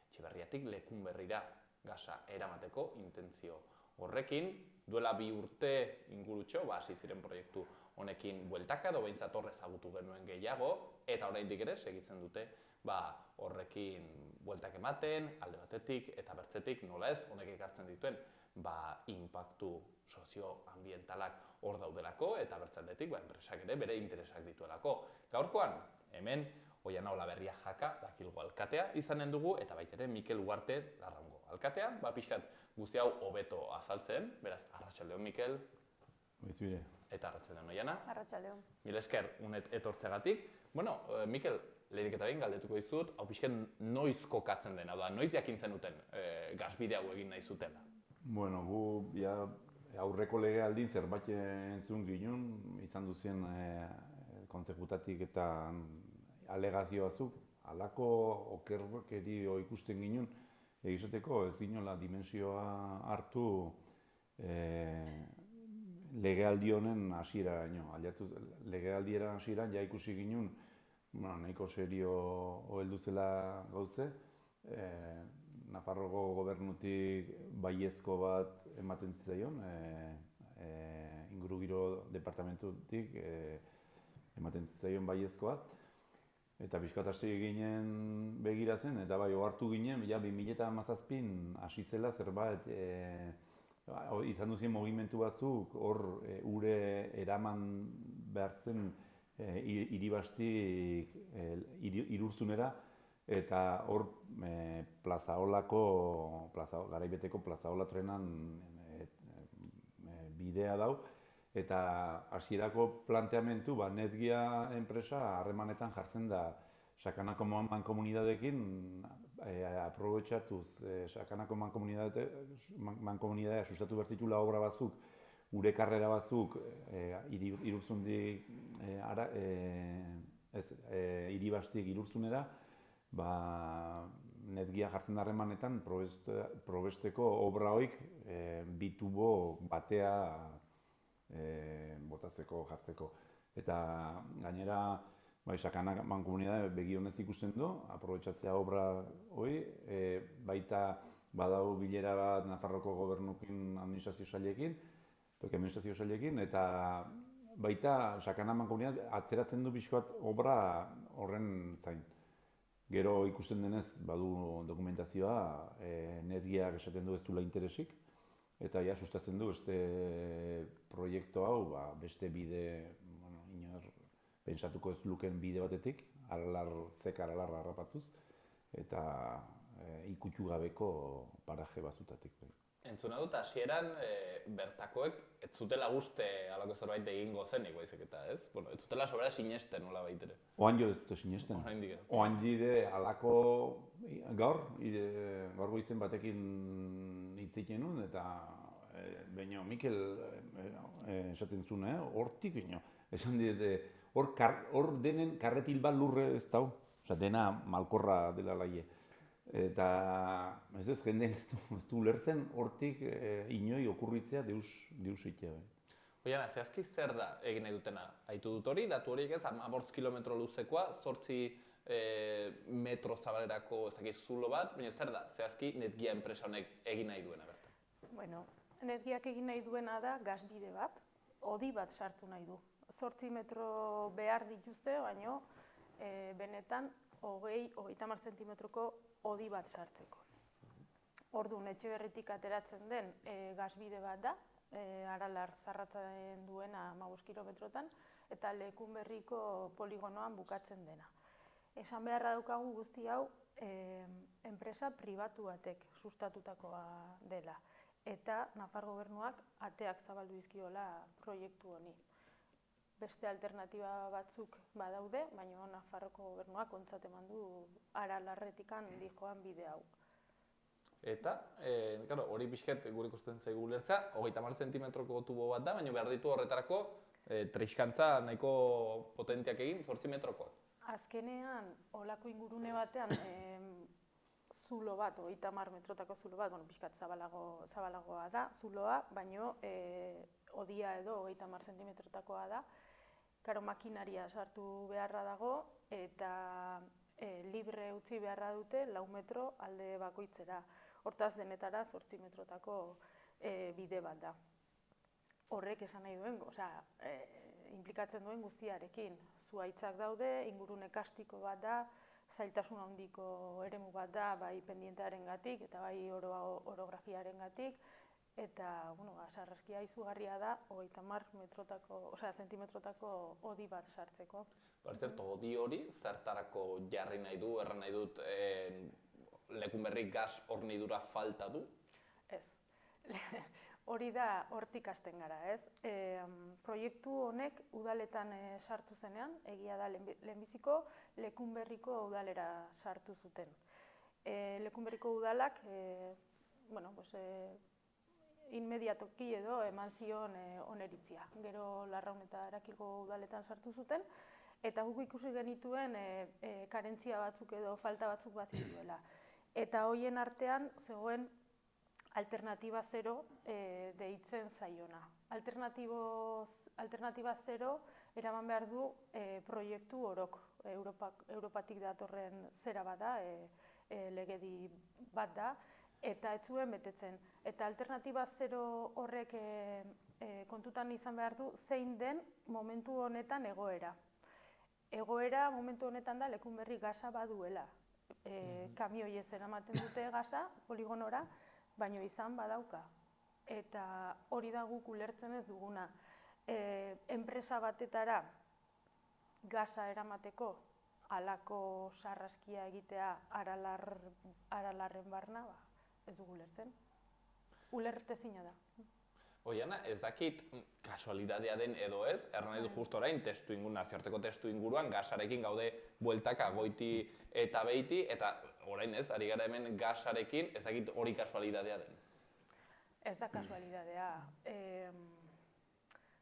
Etxeberriatik Lekunberrira gasa eramateko intentzio horrekin, duela 2 urte ingurutxo, hasi ziren proiektu honekin bueltaka, edo behintzat horre ezagutu genuen gehiago, eta oraindik ere segitzen dute horrekin bueltak ematen, alde batetik eta bertzetik, nola ez, honek ekartzen dituen inpaktu sozioambientalak hor daudelako, eta bertzaldetik enpresak ere bere interesak dituelako. Gaurkoan, hemen, Oiana Olaberria Jaka, Dakilgo alkatea izanen dugu, eta baita ere Mikel Ugarte Larraungo alkatea, pixkat guzti hau hobeto azaltzen, beraz, arratsaldeon Mikel. Goizbide. Eta arratsaldeon Oiana. Arratsaldeon. Mil esker unet etortzegatik. Mikel, lehenik eta behin galdetuko dizut, hau pixkat noiz kokatzen den, hau da, noiz jakintzen duten gasbide hau egin nahi zutela? Bueno, gu aurreko legealdin zerbait entzun ginen, izan duzien kontzejutatik eta alegazio batzuk, halako okerkeri ikusten ginen, egizateko ez ginola dimensioa hartu legealdi honen hasieraino. Legealdiaren hasieran ja ikusi ginen, nahiko serio heldu zela gauze, Nafarroko gobernutik baiezko bat ematen zitzaion, ingurugiro departamentutik ematen zitzaion baiezko bat. Eta pixkat hasi ginen begiratzen, eta ohartu ginen, 2017 hasi zela zerbait, izan duzien mugimendu batzuk, hor ure eraman behar zen Iribastik Irurzunera, eta hor garaibeteko Plazaola trenan bidea dau, eta hasierako planteamendu Netgia enpresa harremanetan jartzen da Sakanako mankomunidadeekin, aprobetxatuz Sakanako mankomunidadea sustatu behar zitula obra batzuk, ure karrera batzuk Irurzundik Iribastik Irurzunera, Netgia jartzen da harremanetan probesteko obra hoik bitubo batea botatzeko jartzeko. Eta gainera Sakana mankomunidade begionez ikusten du, aprobetxatzea obra hori, baita badau bilera bat Nafarroko gobernukin administrazio sailekin, eta baita Sakana mankomunidade atzeratzen du pixkat obra horren zain. Gero ikusten denez, badu dokumentazioa, Netgiak esaten du ez duela interesik, eta sustatzen du beste proiektu hau, beste bide, inor pentsatuko ez luken bide batetik, aralarra harrapatuz, eta ikutu gabeko paraje bazutatik. Entzuna dut, hasieran bertakoek ez zutela uste halako zerbait egingo zenik, baizik eta ez? Ez zutela sobera sinesten nola baitere. Oan jo ez dute sinesten. Oan jide halako gaur goizen batekin hitz egiten nuen, eta baina Mikel esaten zuen, hortik baina. Esan dite, hor denen karretil bat lurre ez dau, dena malkorra dela laie. Eta ez jende ez du ulertzen hortik inoi okurritzea deus egitea. Oiana, zehazki zer da egin nahi dutena? Aitu dut hori, datu horiek ez, 15 kilometro luzekoa, 8 metro zabalerako ez dakit zulo bat, baina zer da, zehazki Netgia enpresa honek egin nahi duena bertan? Bueno, Netgiak egin nahi duena da gasbide bat, hodi bat sartu nahi du. 8 metro behar dituzte, baina benetan 30 zentimetroko hodi bat sartzeko. Orduan, Etxeberritik ateratzen den gasbide bat da, Aralar zarratzen duena 15 kilometrotan, eta Lekunberriko poligonoan bukatzen dena. Esan beharra daukagu guzti hau enpresa pribatu batek sustatutakoa dela, eta Nafar gobernuak ateak zabaldu dizkiola proiektu honi. Beste alternatiba batzuk badaude, baina Nafarroko gobernuak ontzat eman du Aralarretikan dijoan bide hau. Eta, hori pixket gure ikusten zaigu ulertza, 30 zentimetroko tubo bat da, baina behar ditu horretarako triskantza nahiko potentiak egin, 8 metrokoak. Azkenean, olako ingurune batean, zulo bat, 30 metrotako zulo bat, pixkat zabalagoa da zuloa, baino hodia edo 30 zentimetrotakoa da. Karo, makinaria sartu beharra dago eta libre utzi beharra dute 4 metro alde bakoitzera. Hortaz denetara 8 metrotako bide bat da. Horrek esan nahi duen, inplikatzen duen guztiarekin. Zuhaitzak daude, ingurune kastiko bat da, zailtasun handiko eremu bat da, bai pendientearengatik eta bai orografiarengatik, eta sarraskia izugarria da 30 zentimetrotako hodi bat sartzeko. Hodi hori zertarako jarri nahi du, erran nahi dut Lekunberrik gas hornidura falta du? Ez. Hori da hortik hasten gara, ez? Proiektu honek udaletan sartu zenean, egia da lehenbiziko Lekunberriko udalera sartu zuten. Lekunberriko udalak, inmediatoki edo eman zion oneritzia. Gero Larraun eta Arakilgo udaletan sartu zuten, eta guk ikusi genituen karentzia batzuk edo falta batzuk bazituela. Eta hoien artean zegoen alternatiba zero deitzen zaiona. Alternatiba zero eraman behar du proiektu orok. Europatik datorren zera bat da, legedi bat da, eta ez zuen betetzen. Eta alternatiba zero horrek kontutan izan behar du zein den momentu honetan egoera. Egoera momentu honetan da Lekunberri gasa baduela. Kamioiez eramaten dute gasa poligonora, baino izan badauka. Eta hori da guk ulertzen ez duguna. Enpresa batetara gasa eramateko halako sarraskia egitea aralarren barna, ez dugu ulertzen. Ulertezina da. Oiana, ez dakit kasualidadea den edo ez, erran nahi du just orain nazioarteko testu inguruan gasarekin gaude bueltaka goiti eta beiti, eta orain ez, ari gara hemen gasarekin, ez dakit hori kasualidadea den. Ez da kasualidadea.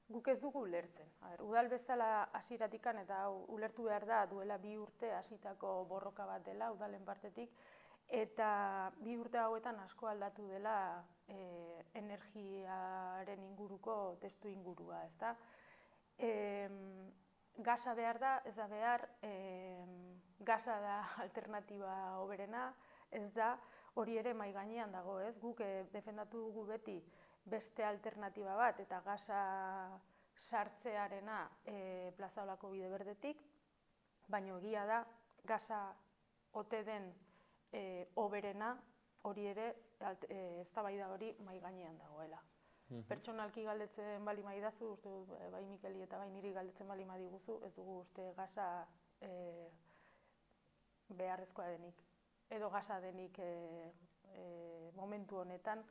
Guk ez dugu ulertzen. Udal bezala hasieratikan eta ulertu behar da duela 2 urte hasitako borroka bat dela udalen partetik, eta 2 urte hauetan asko aldatu dela energiaren inguruko testu ingurua, ezta? Gasa behar da, ez da behar, gasa da alternatiba hoberena, ez da, hori ere mahai gainean dago, ez? Guk defendatu dugu beti beste alternatiba bat eta gasa sartzearena Plazaolako bide berdetik, baina egia da gasa ote den hoberena hori ere eztabaida hori mahai gainean dagoela. Pertsonalki galdetzen bali maidazu, uste bai Mikeli eta bai niri galdetzen bali madiguzu, ez dugu uste gasa beharrezkoa denik, edo gasa denik momentu honetan,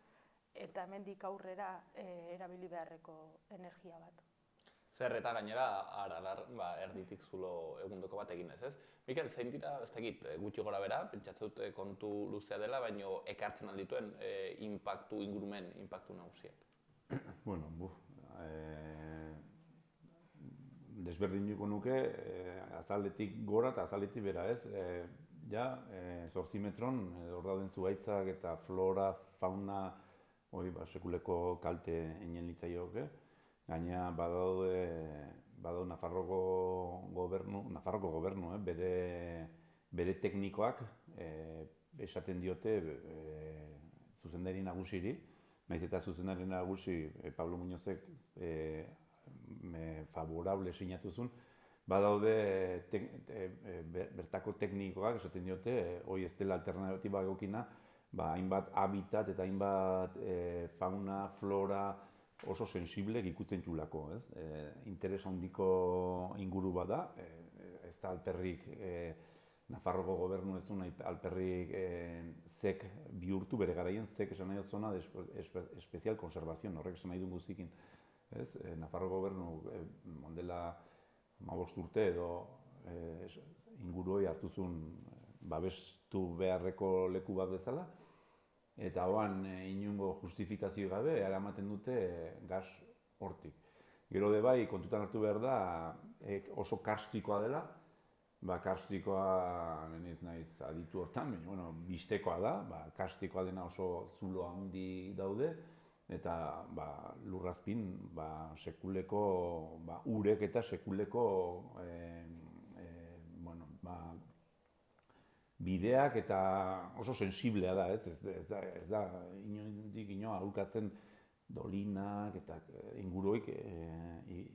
eta hemendik aurrera erabili beharreko energia bat. Zer eta gainera erditik zulo egundoko bat egin ez? Mikel, zein dira, ez dakit, gutxi gora bera, pentsatzen dut kontu luzea dela, baino ekartzen aldituen ingurumen inpaktu nagusiak. Bueno, desberdinduko nuke azaletik gora eta azaletik bera, ez? Ja, 8 metron, hor dauden zuhaitzak eta flora, fauna, sekuleko kalte egin litzaioke. Gainera, badau Nafarroko gobernu, bere teknikoak esaten diote zuzendari nagusiri, naiz eta zuzendari nagusi Pablo Muñozek favorable sinatu zuen, badaude bertako teknikoak esaten diote, hori ez dela alternatiba egokina, hainbat habitat eta hainbat fauna, flora, oso sensible ikutzen duelako, ez? Interes handiko inguru bat da, ez da alperrik, Nafarroko gobernu ez du alperrik zek bihurtu, bere garaien zek esan nahi dut zona de espezial konservazioan, horrek esan nahi duen guztikin. Nafarroko gobernu ondela 15 urte edo inguruoi hartu zuen babestu beharreko leku bat bezala, eta hoan inongo justifikazio gabe eramaten dute gas hortik. Gero de bai, kontutan hartu behar da oso kastikoa dela, karstikoa, ez naiz aditu hortan, baina, bistekoa da, karstikoa dena oso zulo handi daude, eta lurrazpin sekuleko urek eta sekuleko bideak eta oso sensiblea da, ez da inondik ino aurkatzen dolinak eta inguruik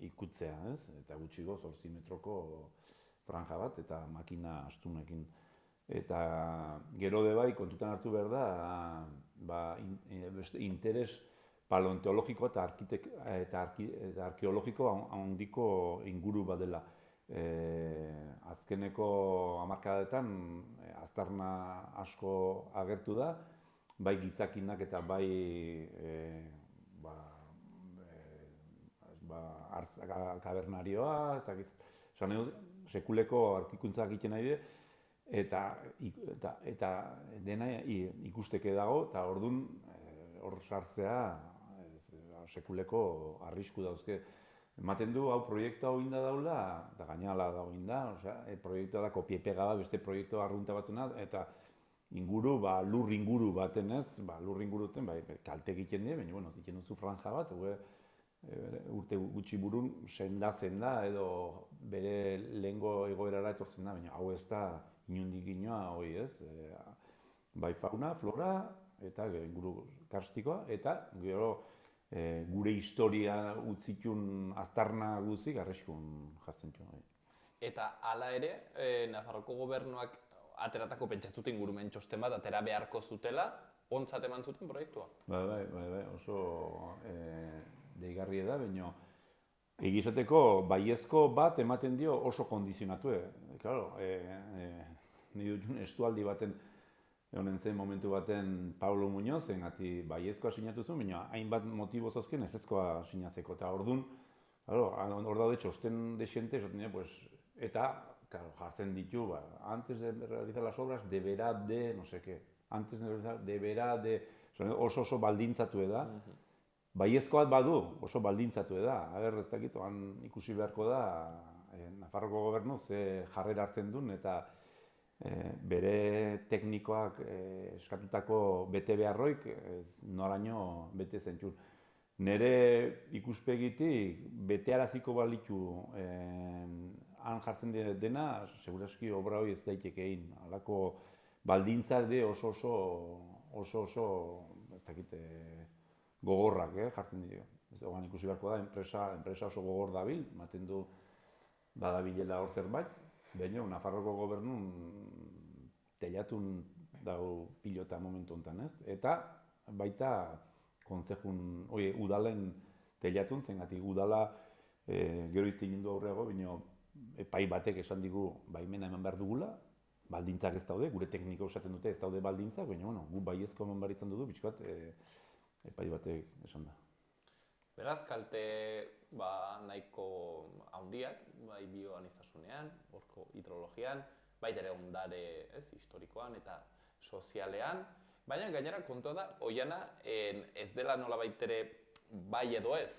ikutzea, eta gutxigo 8 metroko franja bat eta makina astunekin. Eta gero bai kontutan hartu behar da, interes paleontologiko eta arkeologiko handiko inguru bat dela. Azkeneko hamarkadetan aztarna asko agertu da, bai gizakinak eta bai kabernarioa, sekuleko aurkikuntza egiten nahi dira, eta dena ikusteke dago, eta orduan hor sartzea sekuleko arrisku dauzke. Ematen du, hau proiektu hau inda daula, eta gainala dago inda, proiektua da kopiepega bat, beste proiektu arrunta batuna, eta inguru, lur inguru baten ez, lur inguruten kalte egiten dira, baina, egiten duzu franja bat, urte gutxi burun sendatzen da, edo bere lehengo egoerara etortzen da, baina hau ez da inondik inoa hori ez, bai fauna, flora, eta inguru karstikoa, eta gero gure historia utzitun aztarna guzik arriskun jartzen txun. Eta hala ere, Nafarroko gobernuak ateratako pentsatut ingurumen txosten bat, atera beharko zutela, ontzat eman zuten proiektua? Bai, oso deigarria da, baina egizateko baiezko bat ematen dio oso kondizionatu. Claro, nire dut estualdi baten, honen zen momentu baten Pablo Muñoz, zengati baiezkoa sinatu zuen, baina hainbat motibo zozken ezezkoa sinatzeko. Eta orduan, hor daude txosten desiente, eta jartzen ditu, antes de realizar las obras, deberá de, no sé qué, antes de realizar, deberá de, oso baldintzatu da. Baiezkoat badu, oso baldintzatu da. Ez dakit, ikusi beharko da, Nafarroko gobernu ze jarrera hartzen duen, eta bere teknikoak eskatutako bete beharroik noraino bete zentxun. Nere ikuspegitik betearaziko balitu han jartzen dena, seguraski obra hori ez daiteke egin. Halako baldintzak de oso, ez dakit, gogorrak jartzen dira. Ogan ikusi beharko da, enpresa oso gogor dabil, ematen du badabilela hor zerbait, baina Nafarroko gobernun teilatun dago pilota momentu honetan, ez? Eta baita kontzejun, udalen teilatun, zengatik udala gero izten du aurreago, baina epai batek esan digu baimena eman behar dugula, baldintzak ez daude, gure tekniko esaten dute ez daude baldintzak, baina gu baiezko eman behar izan dugu, pixkat epai batek esan da. Beraz, kalte nahiko handiak, bai bioaniztasunean, horko hidrologian, baita ere ondare historikoan eta sozialean, baina gainera kontua da, oiana ez dela nola baitere bai edo ez,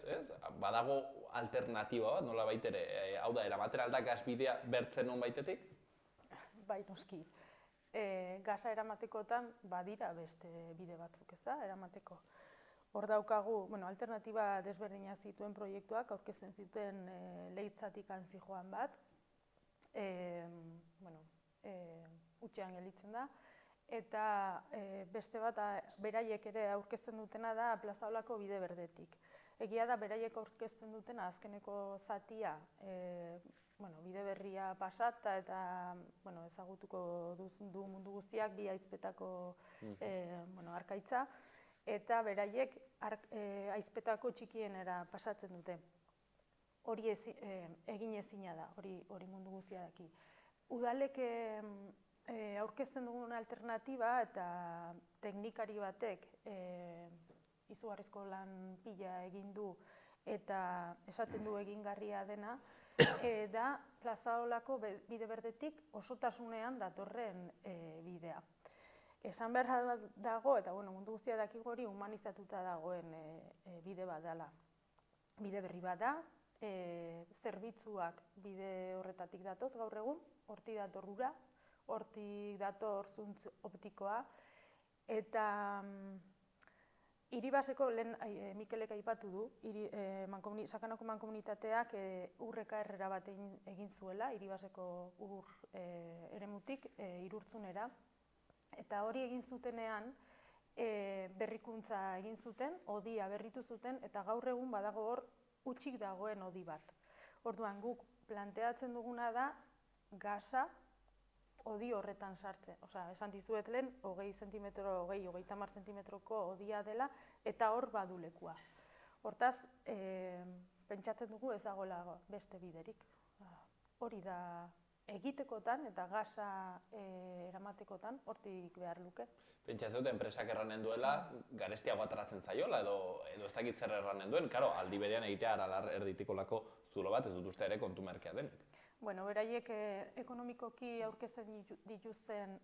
badago alternatiba bat, nola baitere, hau da, eramatera alda gasbidea bertzen non baitetik? Bai, noski. Gasa eramatekotan badira beste bide batzuk, ez da, eramateko. Hor daukagu, alternatiba desberdina zituen proiektuak, aurkezten zituen Leitzatik zijoan bat, utxean gelditzen da, eta beste bat beraiek ere aurkezten dutena da Plazaolako bide berdetik. Egia da beraiek aurkezten dutena azkeneko zatia bide berria pasata eta ezagutuko du mundu guztiak bi aizpetako arkaitza, eta beraiek aizpetako txikienera pasatzen dute. Hori egin ezina da, hori mundu guztia daki. Udalek aurkezten dugun alternatiba eta teknikari batek izugarrizko lan pila egin du eta esaten du egingarria dena, da Plazaolako bide berdetik osotasunean datorren bidea. Esan behar dago, eta mundu guztia dakigu hori humanizatuta dagoen bide bat dela. Bide berri bat da, zerbitzuak bide horretatik datoz gaur egun, hortik dator ura, hortik dator zuntz optikoa, eta Iribaseko, lehen Mikelek aipatu du, Sakanako mankomunitateak urreka-errera bat egin zuela, Iribaseko ur eremutik Irurtzunera, eta hori egin zutenean berrikuntza egin zuten, hodia berritu zuten, eta gaur egun badago hor hutsik dagoen hodi bat. Orduan guk planteatzen duguna da gasa hodi horretan sartzen. Osea, esan dizuet lehen, 20-30 zentimetroko hodia dela, eta hor badu lekua. Hortaz, pentsatzen dugu ez dagoela beste biderik. Hori da egitekotan eta gasa eramatekotan hortik behar luke. Pentsatzen dut, enpresak erranen duela, garestiago ateratzen zaiola, edo ez dakit zer erranen duen. Karo, aldi berean egitea aralar erditikolako zulo bat, ez dut uste ere kontu merkea denik. Bueno, beraiek ekonomikoki aurkezten dituzten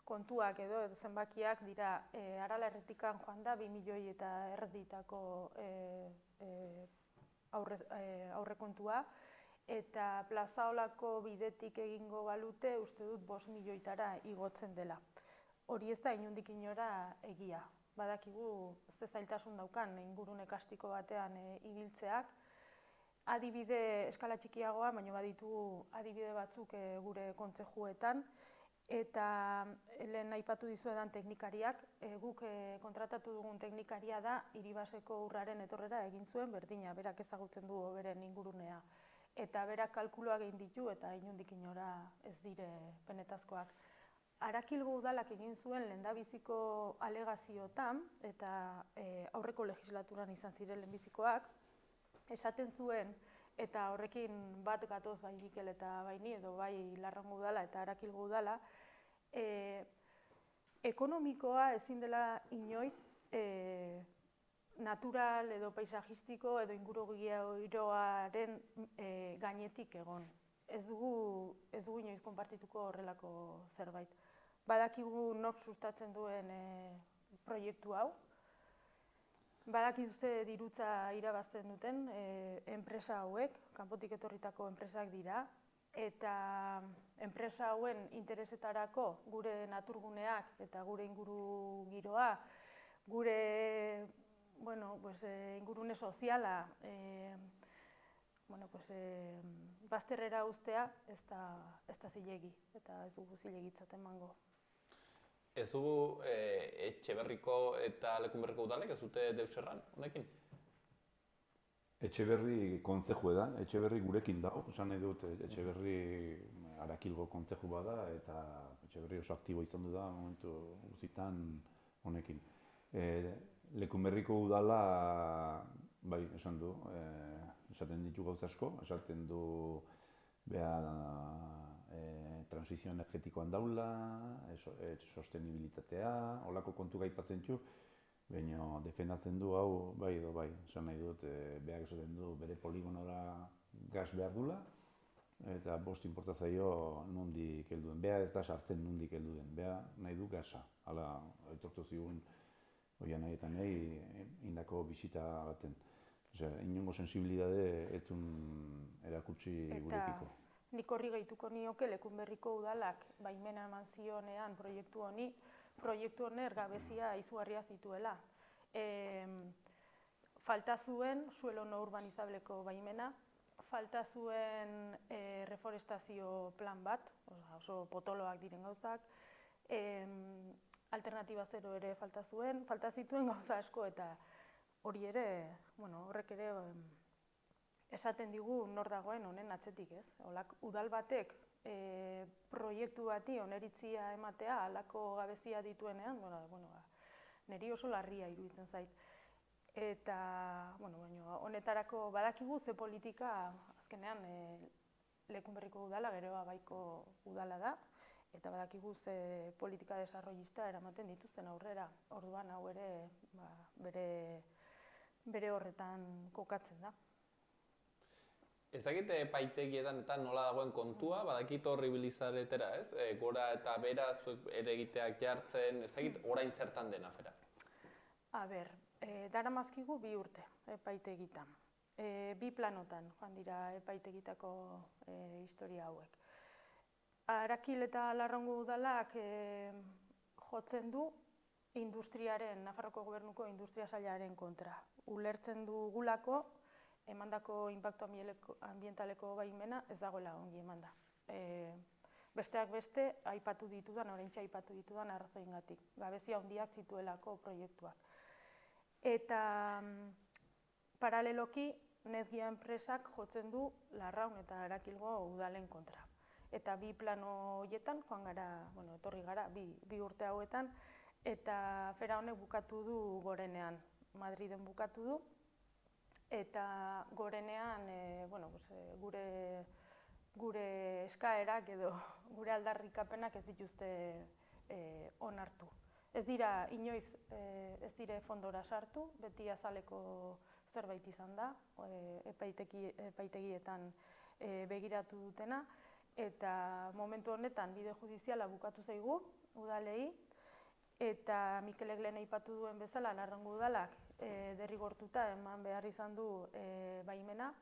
kontuak edo zenbakiak dira Arala erretikan joan da 2,5 milioi aurrekontua, eta Plazaolako bidetik egingo balute uste dut 5 milioitara igotzen dela. Hori ez da inondik inora egia. Badakigu ze zailtasun daukan ingurune kastiko batean ibiltzeak, adibide eskala txikiagoa, baina baditu adibide batzuk gure kontzejuetan, eta lehen aipatu dizuedan teknikariak, guk kontratatu dugun teknikaria da Iribaseko urraren etorrera egin zuen berdina, berak ezagutzen du beren ingurunea. Eta berak kalkuloak egin ditu eta inondik inora ez dire benetazkoak. Arakilgo udalak egin zuen lehendabiziko alegaziotan, eta aurreko legislaturan izan ziren lehenbizikoak, esaten zuen, eta horrekin bat gatoz bai Mikel eta bai ni, edo bai Larrango udala eta Arakilgo udala, ekonomikoa ezin dela inoiz natural edo paisajistiko edo ingurugiroaren gainetik egon. Ez dugu inoiz konpartituko horrelako zerbait. Badakigu nork sustatzen duen proiektu hau, badakigu ze dirutza irabazten duten enpresa hauek, kanpotik etorritako enpresak dira, eta enpresa hauen interesetarako gure naturguneak eta gure ingurugiroa, gure ingurune soziala bazterrera uztea ez da zilegi, eta ez dugu zilegitzat emango. Ez dugu Etxeberriko eta Lekunberriko udalek ez dute deus erran honekin? Etxeberri kontzeju da, Etxeberri gurekin dago, esan nahi dut Etxeberri Arakilgo kontzeju bada eta Etxeberri oso aktibo izan du da momentu guztietan honekin. Lekunberriko udala, bai, esan du, esaten ditu gauza asko, esaten du transizio energetikoan daula, sostenibilitatea, holako kontu gaipatzen du, baina defendatzen du hau, bai edo bai, esan nahi dut, behar esaten du bere poligonora gas behar dula, eta bost inportazio nondik heldu den. Behar ez da sartzen nondik heldu den, behar nahi du gasa. Hala, aitortu zigun, oian nahi eta nahi, indako bisita baten. Inongo sensibilidade ez zuen erakutsi gurekiko. Nik horri gehituko nioke Lekunberriko udalak baimena eman zionean proiektu honi, proiektu honer gabezia izugarria zituela. Falta zuen suelo no urbanizableko baimena, falta zuen reforestazio plan bat, oso potoloak diren gauzak, alternatiba zero ere falta zuen, falta zituen gauza asko eta hori ere, horrek ere esaten digu nor dagoen honen atzetik, ez? Udal batek proiektu bati oneritzia ematea halako gabezia dituenean, niri oso larria iruditzen zait. Eta, honetarako badakigu ze politika azkenean Lekunberriko udala, Geroa Baiko udala da, eta badakigu ze politika desarrollista eramaten dituzten aurrera. Orduan hau ere bere horretan kokatzen da. Ez dakit epaitegietan eta nola dagoen kontua, badakit horri bilizaretera, ez? Gora eta bera, zuek ere egiteak jartzen, ez dakit orain zertan den afera? Daramazkigu 2 urte epaitegietan. bi planotan joan dira epaitegitako historia hauek. Arakil eta Larraungo udalak jotzen du industriaren, Nafarroko Gobernuko industria sailaren kontra. Ulertzen dugulako emandako inpaktu ambientaleko baimena ez dagoela ongi emanda. Besteak beste, oraintxe aipatu ditudan arrazoiengatik, gabezia handiak zituelako proiektuak. Eta paraleloki, Netgia enpresak jotzen du Larraun eta Arakilgo udalen kontra. Eta bi plano horietan, etorri gara, bi urte hauetan, eta fera honek bukatu du Gorenean, Madriden bukatu du, eta Gorenean gure eskaerak edo gure aldarrikapenak ez dituzte onartu. Ez dira inoiz, ez dire fondora sartu, beti azaleko zerbait izan da, epaitegietan begiratu dutena, eta momentu honetan bide judiziala bukatu zaigu udalei, eta Mikelek lehen aipatu duen bezala Larraungo udalak derrigortuta eman behar izan du baimena,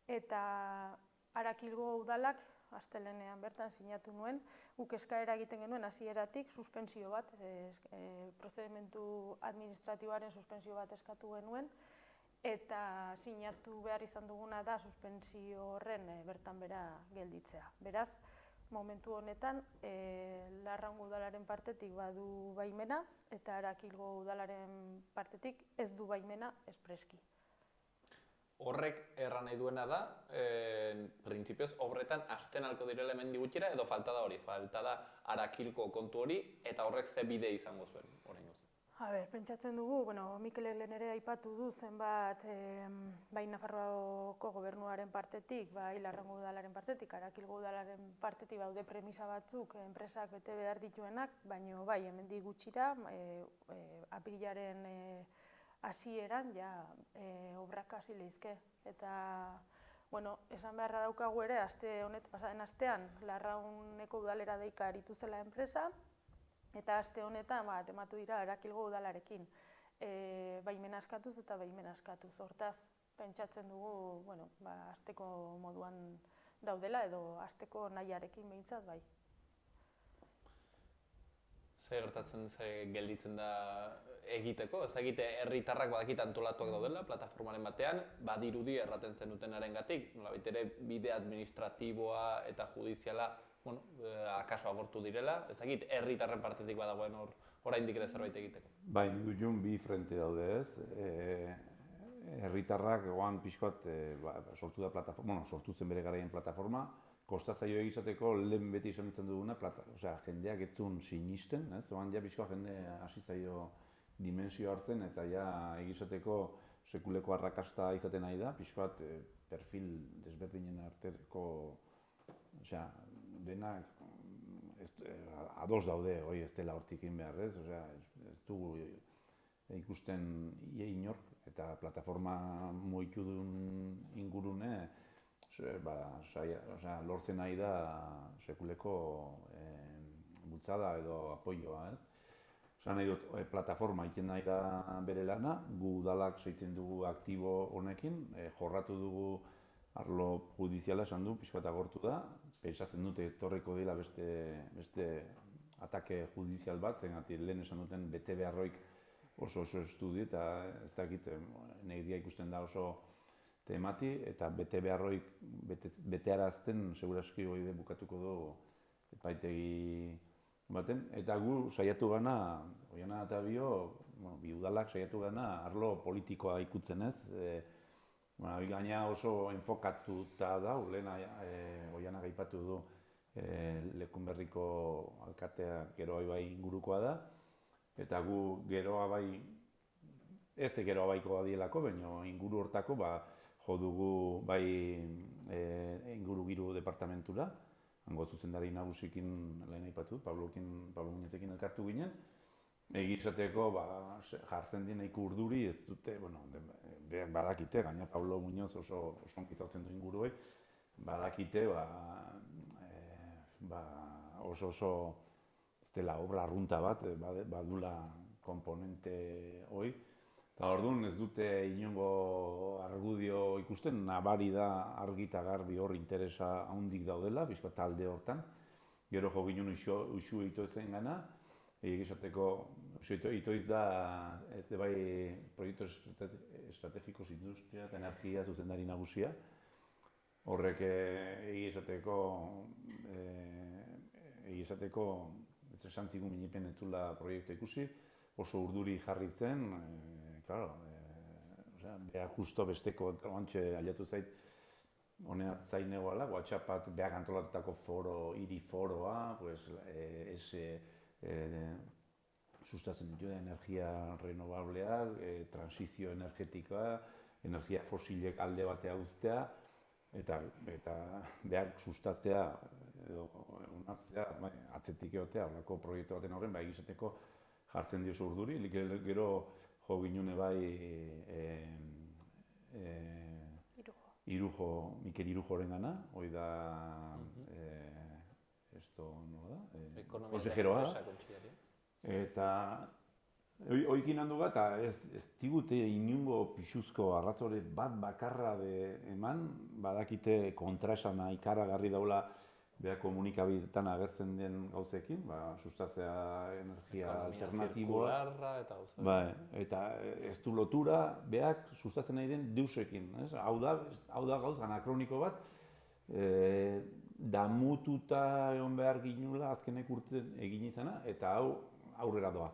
eta Arakilgo udalak astelehenean bertan sinatu nuen, guk eskaera egiten genuen hasieratik suspensio bat, prozedimentu administratiboaren suspensio bat eskatu genuen, eta sinatu behar izan duguna da suspensio horren bertan bera gelditzea. Beraz, momentu honetan Larraungo udalaren partetik badu baimena eta Arakilgo udalaren partetik ez du baimena espreski. Horrek erran nahi duena da, printzipioz, obretan hasten halko direla hemendik gutxira edo falta da hori, falta da Arakilko kontu hori eta horrek ze bide izango zuen oraingoz. Pentsatzen dugu, Mikelek lehen ere aipatu du zenbat bai Nafarroako Gobernuaren partetik, bai Larraungo udalaren partetik, Arakilgo udalaren partetik daude premisa batzuk enpresak bete behar dituenak, baina bai hemendik gutxira apirilaren hasieran obrak hasi leizke. Eta esan beharra daukagu ere, pasaden astean Larrauneko udalera deika aritu zela enpresa, eta aste honetan tematu dira Arakilgo udalarekin baimena eskatuz eta baimena eskatuz. Hortaz, pentsatzen dugu hasteko moduan daudela edo hasteko nahiarekin behintzat bai. Zer gertatzen, gelditzen da egiteko? Ez egite herritarrak badakit antolatuak daudela, plataformaren batean, badirudi erraten zenuten-arengatik, nolabait ere bide administratiboa eta judiziala akaso agortu direla, ez egit herritarren partetik badagoen oraindik ere zerbait egiteko. Bai, dutxun bi frente daude ez. Herritarrak egoan pixkot sortu da plataforma, sortu zen bere garaien plataforma, kostazaio egizateko lehen beti izan ditzen duguna, jendeak etzun sinisten, oan ja pixkoa jende hasi zaio dimensio hartzen eta ja egizateko sekuleko arrakasta izaten nahi da, pixkoat perfil desberdinen arteko, denak ados daude, hori ez dela hortik egin behar, ez dugu ikusten inork, eta plataforma mugitu ingurune lortzen nahi da sekuleko bultzada edo apoioa, ez? Esan nahi dut, plataforma egiten nahi da bere lana, gu udalak seitzen dugu aktibo honekin, jorratu dugu arlo judiziala esan du, pixka eta agortu da, pentsatzen dute etorriko dela beste atake judizial bat, zengatik lehen esan duten bete beharroik oso estudi eta ez dakit negia ikusten da oso temati eta bete beharroik betearazten seguraski hori bukatuko du epaitegi baten. Eta gu saiatu gana, Oiana eta bi udalak saiatu gana arlo politikoa ikutzen ez. Gaina oso enfokatuta da, lehen Oianak aipatu du Lekunberriko alkatea Geroa Ibai ingurukoa da, eta gu Geroa Bai, ez Geroa Baiko badielako, baina inguru hortako jo dugu bai ingurugiru departamentura, hango zuzendari nagusikin lehen aipatu, Pablo Muñezekin elkartu ginen, egizateko jartzen dien nahiko urduri, ez dute, badakite, gaina Pablo Muñoz oso onkizautzen du inguruei, badakite oso ez dela obra arrunta bat, badula komponente hori. Eta orduan ez dute inongo argudio ikusten ikusten, nabari da argi eta garbi hor interesa handik daudela, bizko talde hortan. Gero jo ginen usu itoizen gana, egizateko, itoiz da, ez da bai, proiektu estrategikos industria eta energia zuzendari nagusia. Horrek egizateko, esan zigun minipen ez zula proiektu ikusi, oso urduri jarri zen, beha justo besteko, ontsa aliatu zait, honea zain egoala, WhatsAppat behak antolatutako foro, hiri foroa, sustatzen ditu da energia renovableak, transizio energetikoa, energia fosilek alde batea uztea, eta behak sustatzea, edo onartzea, atzetik egotea, horreko proiektu baten horren, egizateko jartzen diozu urduri, gero jo ginune bai Mikel Irujoren gana, hoi da, konsejeroa, eta hoikin handu bat, ez digute inungo pixuzko arrazore bat bakarra eman, badakite kontraesana ikaragarri daula beha komunikabideetan agertzen den gauzekin, sustatzea energia alternatiboa. Eta ez du lotura behak sustatzen nahi den deusekin. Hau da gauz anakroniko bat, damututa egon behar ginula azkenek urten egin izana, eta hau aurrera doa.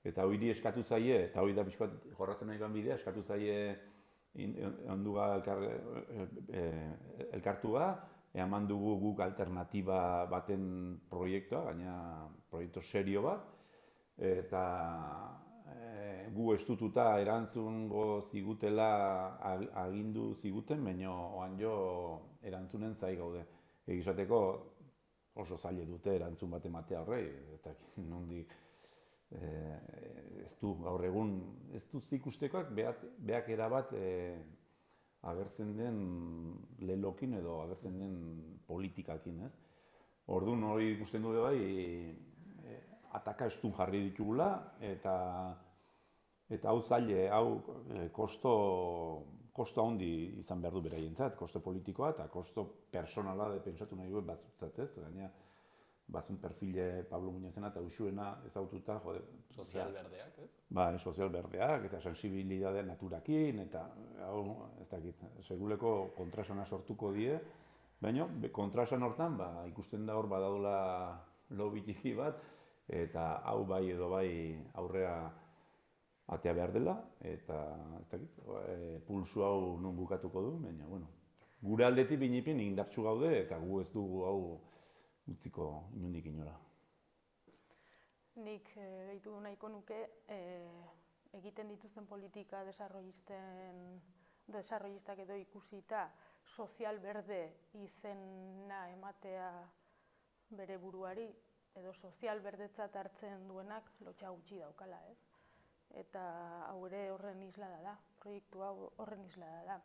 Eta hori eskatu zaie, eta hori da pixkoat jorratzen nahi bidea, eskatu zaie onduga elkartua, eman dugu guk alternatiba baten proiektua, gaina proiektu serio bat, eta gu estututa erantzungo zigutela agindu ziguten, baina oan jo erantzunen zai gaude. Egizateko oso zaila dute erantzun bat ematea horrei, ez dakit nondik ez du gaur egun, ez du zikustekoak behak erabat agertzen den lelokin edo agertzen den politikakin, ez? Orduan hori ikusten dute bai, ataka estun jarri ditugula, eta hau zaile, hau kosto handi izan behar du beraientzat, kosto politikoa eta kosto personala pentsatu nahi duen batzutzat, ez? Gaina, bazun perfile Pablo Muñozena eta Usuena ezaututa, jode... Sozial berdeak, ez? Bai, sozial berdeak eta sensibilidadea naturakin, eta hau, ez dakit, seguleko kontraesana sortuko die, baina kontraesan hortan ikusten da hor badaudela lobby txiki bat, eta hau bai edo bai aurrea atea behar dela, eta ez dakit, pulsu hau non bukatuko du, baina, bueno, gure aldetik binipin indartsu gaude, eta gu ez dugu hau utziko inondik inora. Nik gehitu nahiko nuke egiten dituzten politika desarrollistak edo ikusita sozial berde izena ematea bere buruari edo sozial berdetzat hartzen duenak lotxa gutxi daukala, ez? Eta hau ere horren islada da, proiektu hau horren islada da.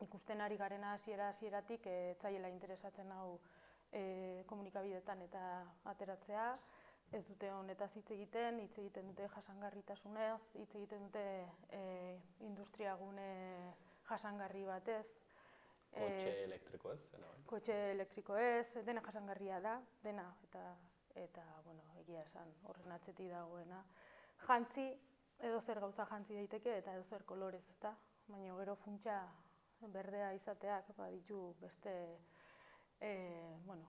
Ikusten ari garena hasieratik etzaiela interesatzen hau komunikabideetan eta ateratzea, ez dute honetaz hitz egiten dute jasangarritasunez, hitz egiten dute industriagune jasangarri batez. Kotxe elektriko ez? Kotxe elektriko ez, dena jasangarria da, dena, eta egia esan horren atzetik dagoena. Jantzi, edo zer gauza jantzi daiteke eta edo zer kolorez, ezta? Baina gero funtsa berdea izateak baditu beste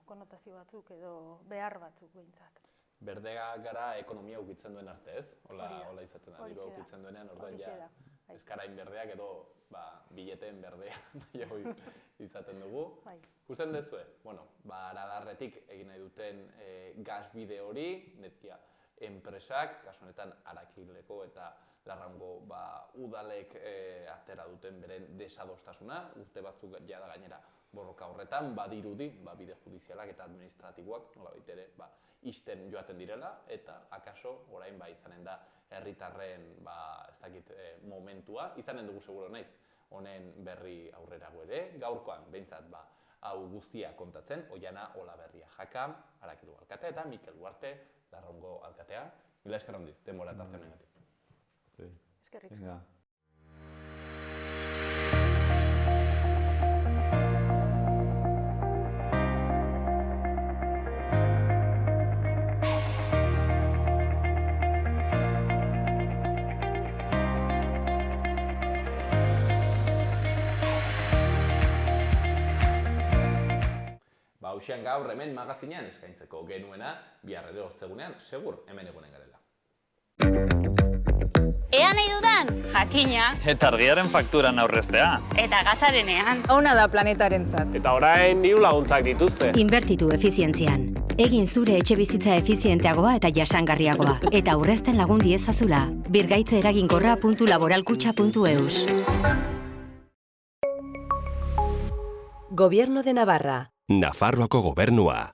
konotazio batzuk edo behar batzuk behintzat. Berdea gara ekonomia ukitzen duen arte, ez? Hola izaten da, diru ukitzen duenean, orduan ja ezkarain berdeak edo bileteen berdea izaten dugu. Ikusten duzue, Aralarretik egin nahi duten gasbide hori, enpresak, kasu honetan Arakileko eta Larraungo udalek atera duten beren desadostasuna, urte batzuk jada gainera borroka horretan, badirudi, bide judizialak eta administratiboak, nolabait ere, ixten joaten direla, eta akaso orain izanen da herritarren, ez dakit, momentua, izanen dugu seguro naiz, honen berri aurrerago ere, gaurkoan, behintzat, hau guztia kontatzen, Oiana Olaberria Jaka, Arakilu alkatea eta Mikel Uarte, Larraungo alkatea. Mila esker handiz, denbora tartzen negatik. Eskerrik. hausian gaur hemen magazinean eskaintzeko genuena, bihar ere hortzegunean, segur hemen egonen garela. Ea nahi dudan, jakina. Eta argiaren fakturan aurreztea. Eta gasarenean. Ona da planetarentzat. Eta orain diru laguntzak dituzte. Inbertitu efizientzian. Egin zure etxe bizitza efizienteagoa eta jasangarriagoa. Eta aurrezten lagun diezazula. Birgaitze eraginkorra.laboralkutxa.eus. Gobierno de Navarra. Nafarroako gobernua.